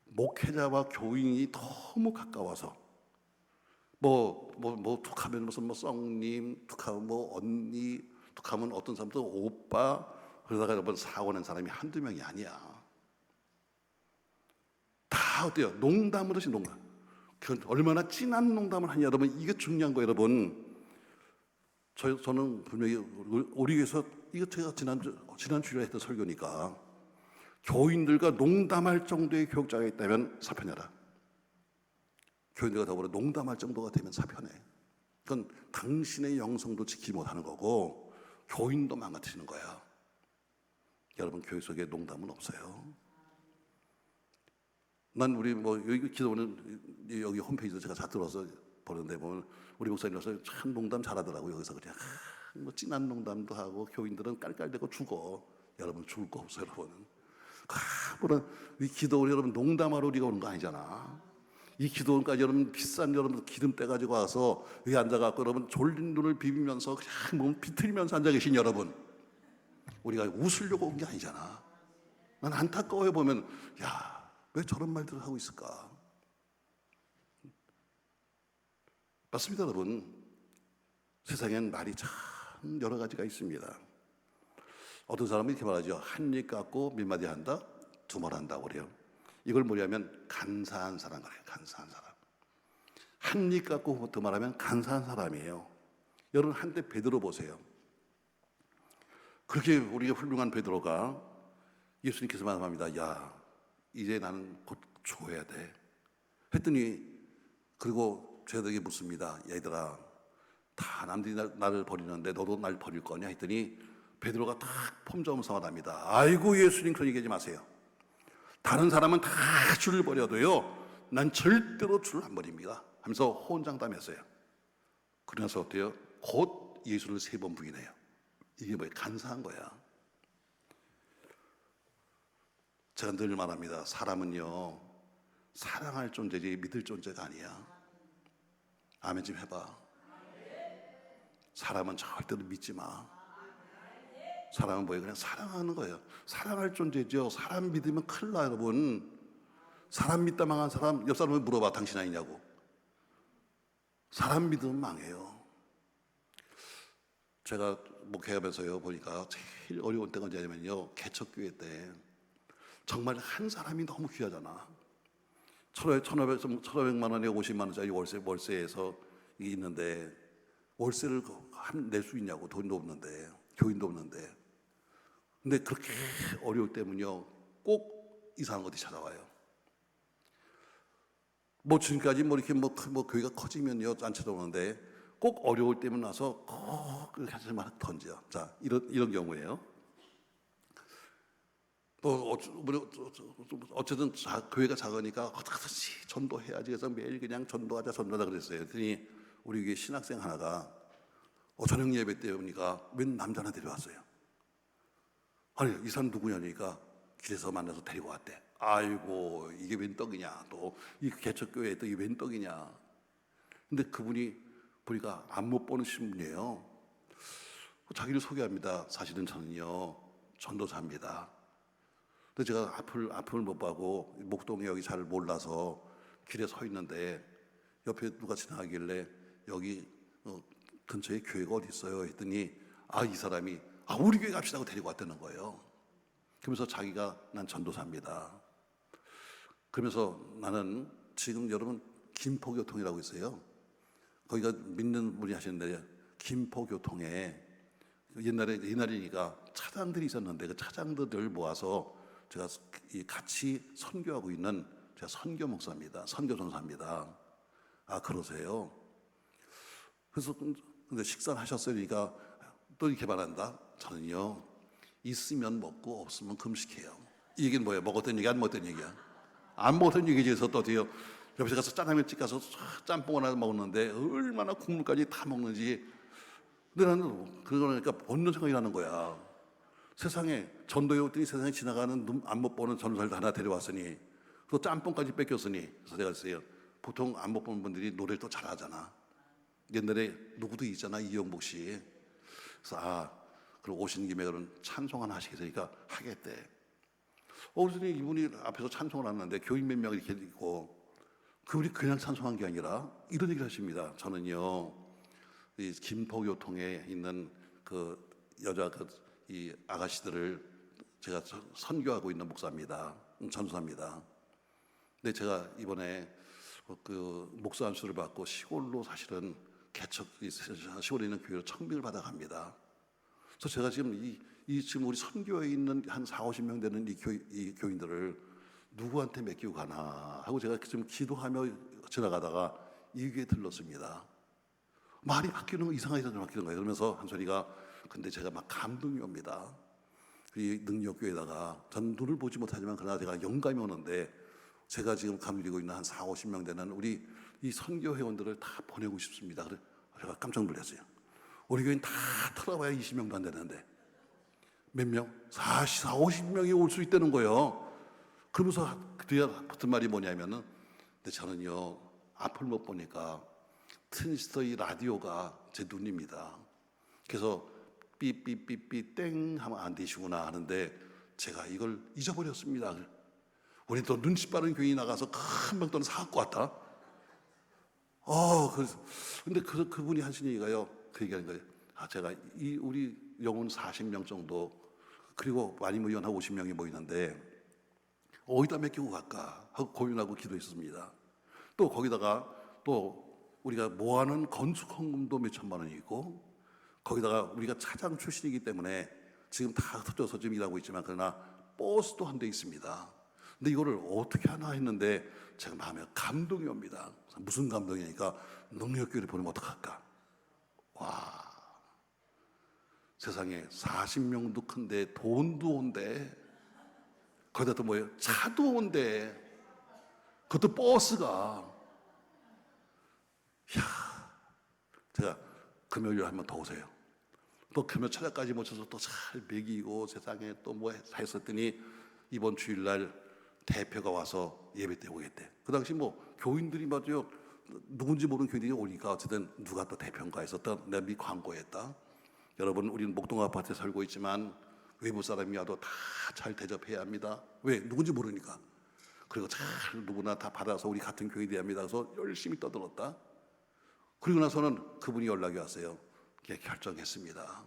Speaker 2: 목회자와 교인이 너무 가까워서 툭하면 무슨 뭐 썽님, 툭하면 뭐 언니, 툭하면 어떤 사람도 오빠, 그러다가 여러분 사고 낸 사람이 한두 명이 아니야. 다 어때요? 농담으로 신 농담. 그 얼마나 진한 농담을 하냐, 여러분. 이게 중요한 거예요, 여러분. 저는 분명히 우리 교회에서 이거 제가 지난 주일에 했던 설교니까 교인들과 농담할 정도의 교육자가 있다면 사표내라. 교인들과 더불어 농담할 정도가 되면 사표내. 그건 당신의 영성도 지키지 못하는 거고 교인도 망가뜨리는 거야. 여러분 교회 속에 농담은 없어요. 난 우리 여기 기도는 여기 홈페이지에서 제가 다 들어서 보는데 보면 우리 목사님께서 참 농담 잘하더라고요. 여기서 그냥 뭐 진한 농담도 하고 교인들은 깔깔대고 죽어. 여러분 죽을 거 없어요, 여러분. 물론 이 기도를 여러분 농담하러 우리가 오는 거 아니잖아. 이 기도원까지 여러분 비싼 여러분 기름 떼 가지고 와서 여기 앉아갖고 여러분 졸린 눈을 비비면서 그냥 몸 비틀면서 앉아 계신 여러분, 우리가 웃으려고 온 게 아니잖아. 난 안타까워요. 보면 왜 저런 말들을 하고 있을까? 맞습니다, 여러분. 세상엔 말이 참 여러 가지가 있습니다. 어떤 사람은 이렇게 말하죠. 한 입 갖고 몇 마디 한다? 두 말 한다고 그래요. 이걸 뭐냐면 간사한 사람 그래요. 간사한 사람. 한 입 갖고 두 말하면 간사한 사람이에요. 여러분 한때 베드로 보세요. 그렇게 우리가 훌륭한 베드로가 예수님께서 말합니다. 이제 나는 곧 죽어야 돼. 했더니 그리고 저에게 묻습니다. 얘들아, 다 남들이 나를 버리는데 너도 날 버릴 거냐 했더니 베드로가 딱 폼잡으면서 말합니다. 아이고 예수님 그런 얘기하지 마세요. 다른 사람은 다 줄을 버려도요, 난 절대로 줄을 안 버립니다 하면서 호언장담했어요. 그러면서 어때요? 곧 예수를 3번 부인해요. 이게 뭐예요? 간사한 거야. 제가 늘 말합니다. 사람은요, 사랑할 존재지 믿을 존재가 아니야. 아멘 좀 해봐. 사람은 절대로 믿지 마. 사랑은 뭐예요? 그냥 사랑하는 거예요. 사랑할 존재죠. 사람 믿으면 큰일 나요, 여러분. 사람 믿다 망한 사람, 옆 사람을 물어봐. 당신 아니냐고. 사람 믿으면 망해요. 제가 목회하면서요 보니까 제일 어려운 때가 언제냐면요, 개척교회 때 정말 한 사람이 너무 귀하잖아. 1,500만 원에 50만 원짜리 월세에서 있는데 월세를 낼 수 있냐고. 돈도 없는데, 교인도 없는데. 근데 그렇게 어려울 때면요 꼭 이상한 어디 찾아와요. 지금까지 이렇게 교회가 커지면요 안 찾아오는데 꼭 어려울 때만 와서 꼭 그렇게 하지 말 던져. 자, 이런 경우예요. 어쨌든 교회가 작으니까 어떻게든지 전도해야지 해서 매일 그냥 전도하자 그랬어요. 그랬더니 우리 교회 신학생 하나가 저녁 예배 때 오니까 웬 남자 하나 데려왔어요. 아니, 이 사람 누구냐니까 길에서 만나서 데리고 왔대. 아이고, 이게 웬 떡이냐. 또 이 개척교회에 또 이게 웬 떡이냐. 근데 그분이 보니까 안 못 보는 신분이에요. 자기를 소개합니다. 사실은 저는요 전도사입니다. 근데 제가 앞을 못 봐고 목동에 여기 잘 몰라서 길에 서 있는데 옆에 누가 지나가길래 여기 근처에 교회가 어디 있어요 했더니 이 사람이 우리 교회 갑시다 하고 데리고 왔다는 거예요. 그러면서 자기가 난 전도사입니다. 그러면서 나는 지금 여러분 김포교통이라고 있어요. 거기가 믿는 분이 하시는데 김포교통에 옛날이니까 차장들이 있었는데 그 차장들을 모아서 제가 같이 선교하고 있는 제가 선교 목사입니다. 선교 전사입니다. 그러세요? 그래서 근데 식사를 하셨으니까 또 이렇게 말한다. 저는요, 있으면 먹고 없으면 금식해요. 이 얘기는 뭐예요? 먹었던 얘기 안 먹었던 얘기야? 안 먹었던 얘기에서 또 어때요? 옆에 가서 짜장면 집 가서 짬뽕 하나 먹는데 얼마나 국물까지 다 먹는지. 근데 나는 그러니까 본능 생각이 나는 거야. 세상에 전도에 왔더니 세상에 지나가는 눈 안 못 보는 전도사를 하나 데려왔으니 또 짬뽕까지 뺏겼으니. 그래서 내가 했어요. 보통 안 못 보는 분들이 노래를 또 잘하잖아. 옛날에 누구도 있잖아, 이영복 씨. 그래서 그럼 오신 김에 그런 찬송 하나 하시겠으니까 하겠대. 그랬더니 이분이 앞에서 찬송을 하는데 교인 몇 명 이렇게 있고, 그분이 그냥 찬송한 게 아니라 이런 얘기를 하십니다. 저는요, 이 김포교통에 있는 그 여자 이 아가씨들을 제가 선교하고 있는 목사입니다. 전도사입니다. 근데 제가 이번에 그 목사 안수를 받고 시골로 사실은 시골에 있는 교회로 청빙을 받아갑니다. 그래서 제가 지금 지금 우리 선교에 있는 한 40-50명 되는 이 교인들을 누구한테 맡기고 가나 하고 제가 지금 기도하며 지나가다가 이 교회에 들렀습니다. 말이 바뀌는 거, 이상하게 바뀌는 거예요. 그러면서 한 소리가, 근데 제가 막 감동이 옵니다. 이 능력교회에다가 전 눈을 보지 못하지만 그러나 제가 영감이 오는데, 제가 지금 감리고 있는 한 40-50명 되는 우리 이 선교 회원들을 다 보내고 싶습니다. 그래 제가 깜짝 놀랐어요. 우리 교회는 다 털어봐야 20명도 안 되는데 몇 명? 40-50명이 올 수 있다는 거예요. 그러면서 그 뒤에 붙은 말이 뭐냐면은, 근데 저는요, 앞을 못 보니까 트랜지스터 이 라디오가 제 눈입니다. 그래서 삐삐삐삐 땡 하면 안 되시구나 하는데 제가 이걸 잊어버렸습니다. 우리 또 눈치 빠른 교인이 나가서 큰 병돈을 사갖고 왔다. 그래서 근데 그분이 하신 얘기가요, 그 얘기하는 거예요. 제가 우리 영혼 40명 정도, 그리고 많이 모이면 한 50명이 모이는데 어디다 맡기고 갈까 하고 고민하고 기도했습니다. 또 거기다가 또 우리가 모아놓은 건축헌금도 몇 천만 원이 있고, 거기다가 우리가 차장 출신이기 때문에 지금 다 흩어져서 지금 일하고 있지만 그러나 버스도 한 대 있습니다. 근데 이거를 어떻게 하나 했는데 제가 마음에 감동이 옵니다. 무슨 감동이니까, 능력교회를 보내면 어떡할까? 와, 세상에 40명도 큰데 돈도 온대. 거기다 또 뭐예요? 차도 온대. 그것도 버스가. 제가 금요일에 한 번 더 오세요. 또 금요 철야까지 모셔서 또 잘 먹이고 세상에 또 뭐 했었더니 이번 주일날 대표가 와서 예배 때 오겠대. 그 당시 뭐 교인들이 맞아요. 누군지 모르는 교인들이 오니까 어쨌든 누가 또 대표인가 해서 또 내가 미 광고했다. 여러분, 우리는 목동 아파트에 살고 있지만 외부 사람이 와도 다 잘 대접해야 합니다. 왜? 누군지 모르니까. 그리고 잘 누구나 다 받아서 우리 같은 교회 돼야 합니다. 그래서 열심히 떠들었다. 그리고 나서는 그분이 연락이 왔어요. 결정했습니다.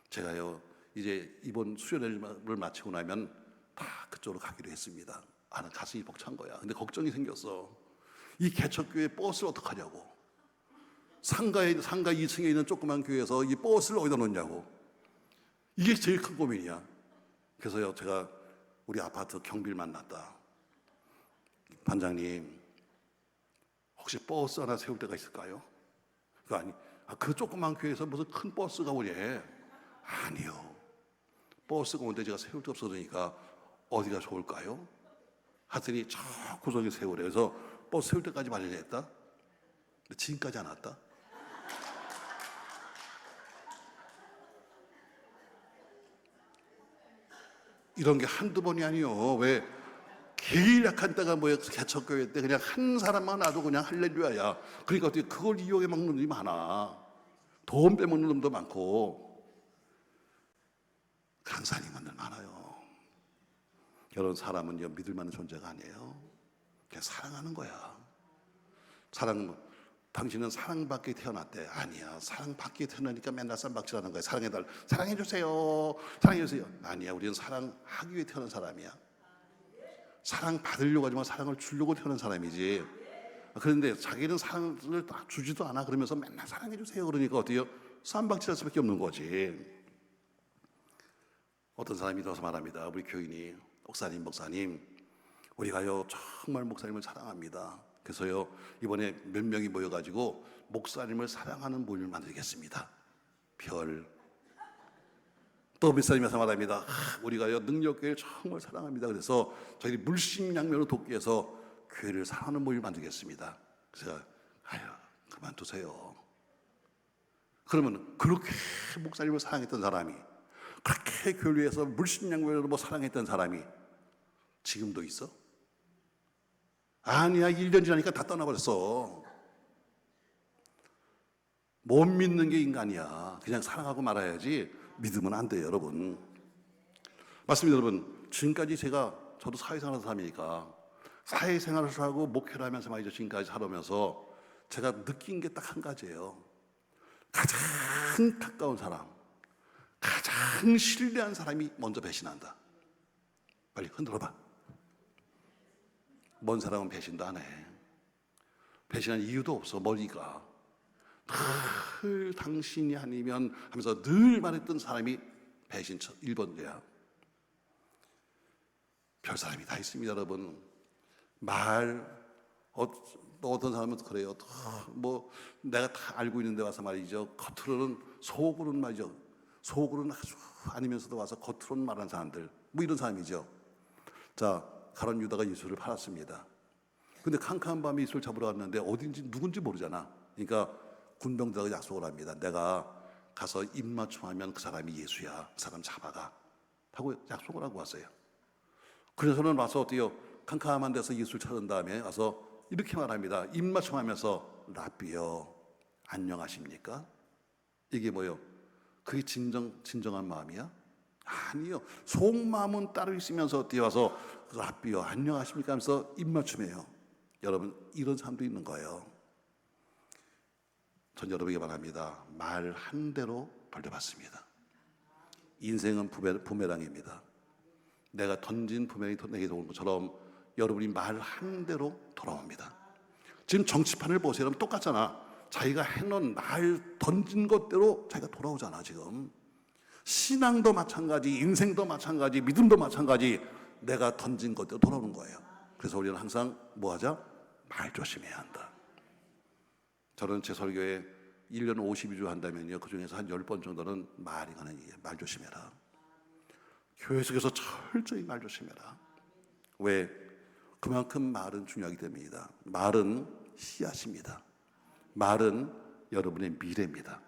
Speaker 2: 제가요, 이제 이번 수련회를 마치고 나면 다 그쪽으로 가기로 했습니다. 나는 가슴이 벅찬 거야. 근데 걱정이 생겼어. 이 개척교회 버스를 어떡하냐고. 상가 2층에 있는 조그만 교회에서 이 버스를 어디다 놓냐고. 이게 제일 큰 고민이야. 그래서요, 제가 우리 아파트 경비를 만났다. 반장님, 혹시 버스 하나 세울 데가 있을까요? 그 조그만 교회에서 무슨 큰 버스가 오냐? 아니요. 버스가 오는데 제가 세울 데 없어지니까 어디가 좋을까요? 하더니 저 구석에 세우래. 그래서 버스 세울 때까지 마련했다. 근데 지금까지 안 왔다. 이런 게 한두 번이 아니요. 왜 제일 약한 때가 뭐야? 개척교회 때 그냥 한 사람만 놔도 그냥 할렐루야야. 그러니까 어떻게 그걸 이용해 먹는 놈이 많아. 돈 빼먹는 놈도 많고 간사님 놈들 많아요. 여러분, 사람은요, 믿을 만한 존재가 아니에요. 그냥 사랑하는 거야. 당신은 사랑받게 태어났대. 아니야, 사랑받게 태어나니까 맨날 쌈박질하는 거야. 사랑해주세요, 사랑해주세요. 아니야, 우리는 사랑하기 위해 태어난 사람이야. 사랑받으려고 하지만 사랑을 주려고 태어난 사람이지. 그런데 자기는 사랑을 주지도 않아. 그러면서 맨날 사랑해주세요 그러니까 어때요? 쌈박질할 수밖에 없는 거지. 어떤 사람이 들어서 말합니다. 우리 교인이, 목사님, 우리가요 정말 목사님을 사랑합니다. 그래서요 이번에 몇 명이 모여가지고 목사님을 사랑하는 모임을 만들겠습니다. 별. 또 밑사람에서 말합니다. 우리가요 능력교회를 정말 사랑합니다. 그래서 저희들이 물심양면으로 돕기위해서 교회를 사랑하는 모임을 만들겠습니다. 그래서 그만두세요. 그러면 그렇게 목사님을 사랑했던 사람이, 그렇게 교회를 위해서 물심양면으로 사랑했던 사람이 지금도 있어? 아니야, 1년 지나니까 다 떠나버렸어. 못 믿는 게 인간이야. 그냥 사랑하고 말아야지 믿으면 안 돼요, 여러분. 맞습니다, 여러분. 지금까지 저도 사회생활하는 사람이니까 사회생활을 하고 목회를 하면서 말이죠, 지금까지 살아오면서 제가 느낀 게 딱 한 가지예요. 가장 가까운 사람, 가장 신뢰한 사람이 먼저 배신한다. 빨리 흔들어봐. 먼 사람은 배신도 안 해. 배신한 이유도 없어. 머리가 늘 당신이 아니면 하면서 늘 말했던 사람이 배신 1번째야. 별 사람이 다 있습니다, 여러분. 어떤 사람은 그래요. 뭐 내가 다 알고 있는데 와서 말이죠, 겉으로는 속으로는 말이죠, 속으로는 아주 아니면서도 와서 겉으로는 말하는 사람들, 뭐 이런 사람이죠. 자, 가룟 유다가 예수를 팔았습니다. 근데 캄캄한 밤에 예수를 잡으러 갔는데 어딘지 누군지 모르잖아. 그러니까 군병들하고 약속을 합니다. 내가 가서 입맞춤하면 그 사람이 예수야, 그 사람 잡아가 하고 약속을 하고 왔어요. 그래서는 와서 어때요? 캄캄한 데서 예수를 찾은 다음에 와서 이렇게 말합니다. 입맞춤하면서 라비여 안녕하십니까? 이게 뭐요? 그게 진정한 마음이야? 아니요. 속마음은 따로 있으면서 뒤에 와서 라비여 안녕하십니까 하면서 입맞춤해요. 여러분, 이런 사람도 있는 거예요. 전 여러분에게 말합니다. 말 한 대로 돌려받습니다. 인생은 부메랑입니다. 내가 던진 부메랑이 내게 오는 것처럼 여러분이 말 한 대로 돌아옵니다. 지금 정치판을 보세요. 여러분 똑같잖아. 자기가 해놓은 말 던진 것대로 자기가 돌아오잖아. 지금 신앙도 마찬가지, 인생도 마찬가지, 믿음도 마찬가지. 내가 던진 것대로 돌아오는 거예요. 그래서 우리는 항상 뭐 하자? 말 조심해야 한다. 저는 제 설교에 1년 52주 한다면요, 그 중에서 한 10번 정도는 말이 가는 얘기예요. 말 조심해라. 교회 속에서 철저히 말 조심해라. 왜? 그만큼 말은 중요하기 때문입니다. 말은 씨앗입니다. 말은 여러분의 미래입니다.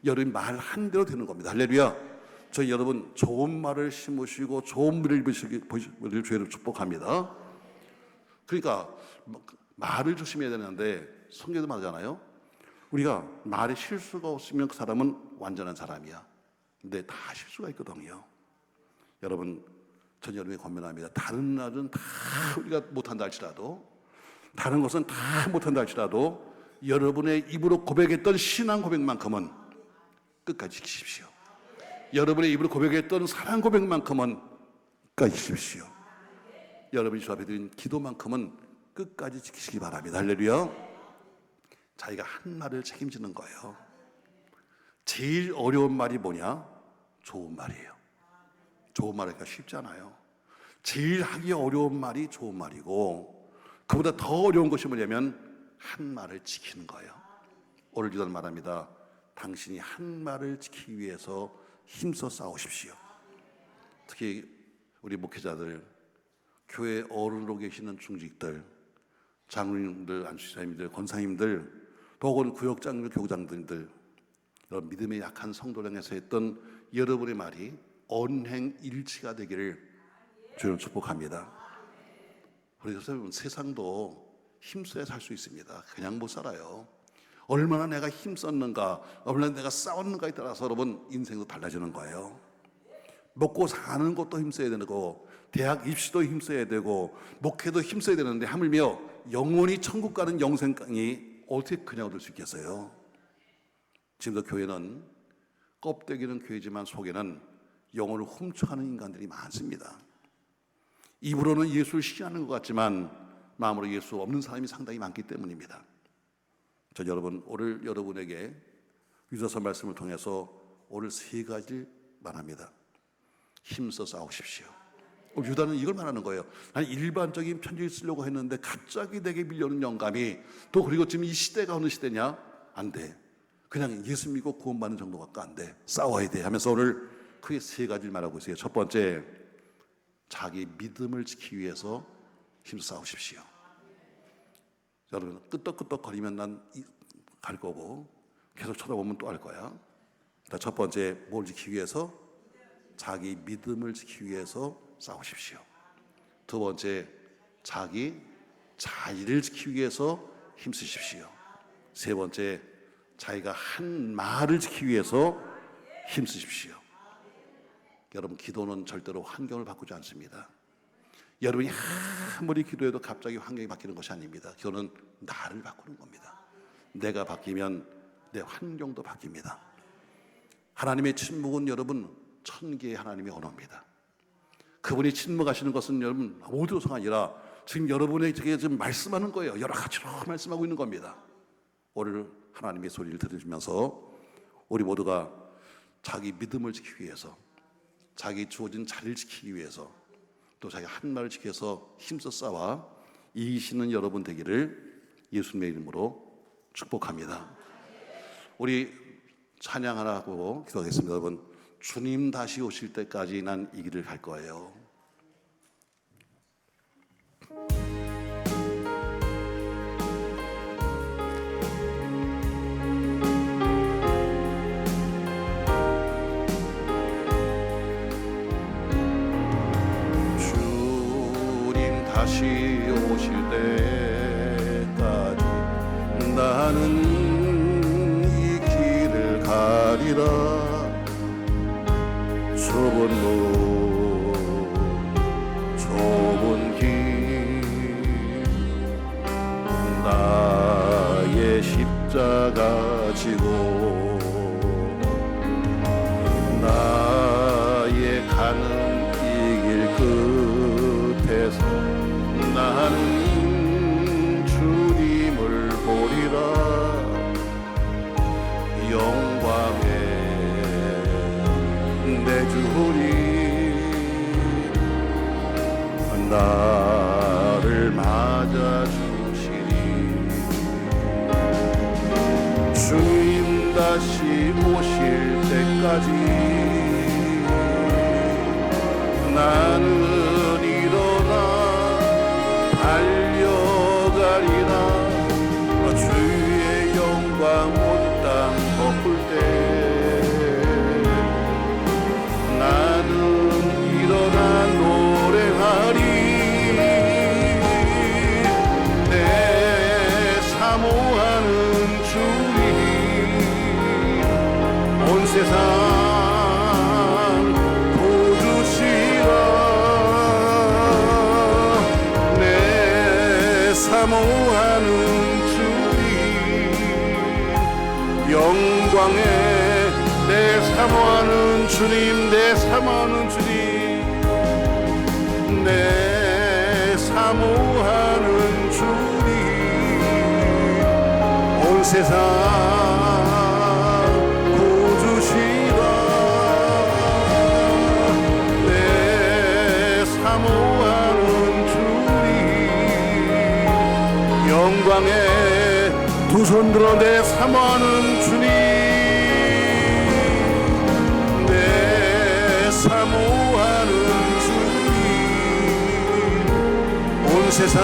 Speaker 2: 여러분이 말 한 대로 되는 겁니다. 할렐루야. 저희 여러분 좋은 말을 심으시고 좋은 미래를 보시길 주의를 축복합니다. 그러니까 말을 조심해야 되는데 성경도 말하잖아요. 우리가 말에 실수가 없으면 그 사람은 완전한 사람이야. 근데 다 실수가 있거든요. 여러분, 전 여러분이 권면합니다. 다른 날은 다 우리가 못한다 할지라도, 다른 것은 다 못한다 할지라도 여러분의 입으로 고백했던 신앙 고백만큼은 끝까지 지키십시오. 여러분의 입으로 고백했던 사랑 고백만큼은 끝까지 지키십시오. 여러분이 주 앞에 드린 기도만큼은 끝까지 지키시기 바랍니다. 할렐루야. 자기가 한 말을 책임지는 거예요. 제일 어려운 말이 뭐냐? 좋은 말이에요. 좋은 말하기가 쉽지 않아요. 제일 하기 어려운 말이 좋은 말이고, 그보다 더 어려운 것이 뭐냐면 한 말을 지키는 거예요. 오늘 기도는 말합니다. 당신이 한 말을 지키기 위해서 힘써 싸우십시오. 특히 우리 목회자들, 교회 어른으로 계시는 중직들, 장로님들, 안수사님들, 권사님들, 혹은 구역장들, 교장들, 여러분 믿음의 약한 성도를 향해서 했던 여러분의 말이 언행일치가 되기를 주님 축복합니다. 그래서 세상도 힘써야 살 수 있습니다. 그냥 못 살아요. 얼마나 내가 힘썼는가, 얼마나 내가 싸웠는가에 따라서 여러분 인생도 달라지는 거예요. 먹고 사는 것도 힘써야 되고, 대학 입시도 힘써야 되고, 목회도 힘써야 되는데 하물며 영원히 천국 가는 영생강이 어떻게 그냥 얻을 수 있겠어요? 지금도 교회는 껍데기는 교회지만 속에는 영혼을 훔쳐가는 인간들이 많습니다. 입으로는 예수를 시기하는 것 같지만 마음으로 예수 없는 사람이 상당히 많기 때문입니다. 저 여러분, 오늘 여러분에게 유다서 말씀을 통해서 오늘 3가지를 말합니다. 힘써 싸우십시오. 유다는 이걸 말하는 거예요. 아니, 일반적인 편지를 쓰려고 했는데 갑자기 내게 밀려오는 영감이, 또 그리고 지금 이 시대가 어느 시대냐? 안 돼. 그냥 예수 믿고 구원받는 정도가 안 돼. 싸워야 돼 하면서 오늘 크게 세 가지를 말하고 있어요. 첫 번째, 자기 믿음을 지키기 위해서 힘써 싸우십시오. 여러분, 끄떡끄떡거리면 난 갈 거고 계속 쳐다보면 또 할 거야. 첫 번째, 뭘 지키기 위해서? 자기 믿음을 지키기 위해서 싸우십시오. 두 번째, 자기 자의를 지키기 위해서 힘쓰십시오. 세 번째, 자기가 한 말을 지키기 위해서 힘쓰십시오. 여러분, 기도는 절대로 환경을 바꾸지 않습니다. 여러분이 아무리 기도해도 갑자기 환경이 바뀌는 것이 아닙니다. 기도는 나를 바꾸는 겁니다. 내가 바뀌면 내 환경도 바뀝니다. 하나님의 침묵은 여러분 천개의 하나님의 언어입니다. 그분이 침묵하시는 것은 여러분 모두가 아니라 지금 여러분에게 지금 말씀하는 거예요. 여러 가지로 말씀하고 있는 겁니다. 오늘 하나님의 소리를 들으시면서 우리 모두가 자기 믿음을 지키기 위해서, 자기 주어진 자리를 지키기 위해서, 또 자기 한 말을 지켜서 힘써 싸워 이기시는 여러분 되기를 예수님의 이름으로 축복합니다. 우리 찬양 하나 하고 기도하겠습니다. 여러분, 주님 다시 오실 때까지 난 이 길을 갈 거예요. 주님 다시 오실 때까지 나는 이 길을 가리라. 좁은 길 나의 십자가 지고 나의 가는 이 길 끝에서 나는 주님을 보리라. 영광의 내 주님 나를 맞아주시니 주님 다시 오실 때까지 나는 일어나 달려가리라. 주의 영광 온 땅 덮을 때 나는 일어나 노래하리. 내 사모하는 주님 온 세상 도주시라. 내 사모하는 주님 영광의 내 사모하는 주님, 내 사모하는 주님, 내 사모하는 주님 온 세상 구주시라. 내 사모하는 주님 영광의 두 손 들어 내 사모하는 주님, 사모하는 주님 온 세상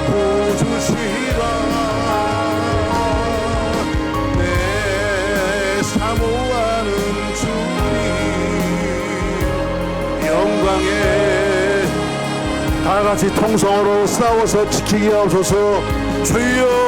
Speaker 2: 구주시라. 내 사모하는 주님 영광에 다 같이 통성으로 싸워서 지키게 하옵소서. 주여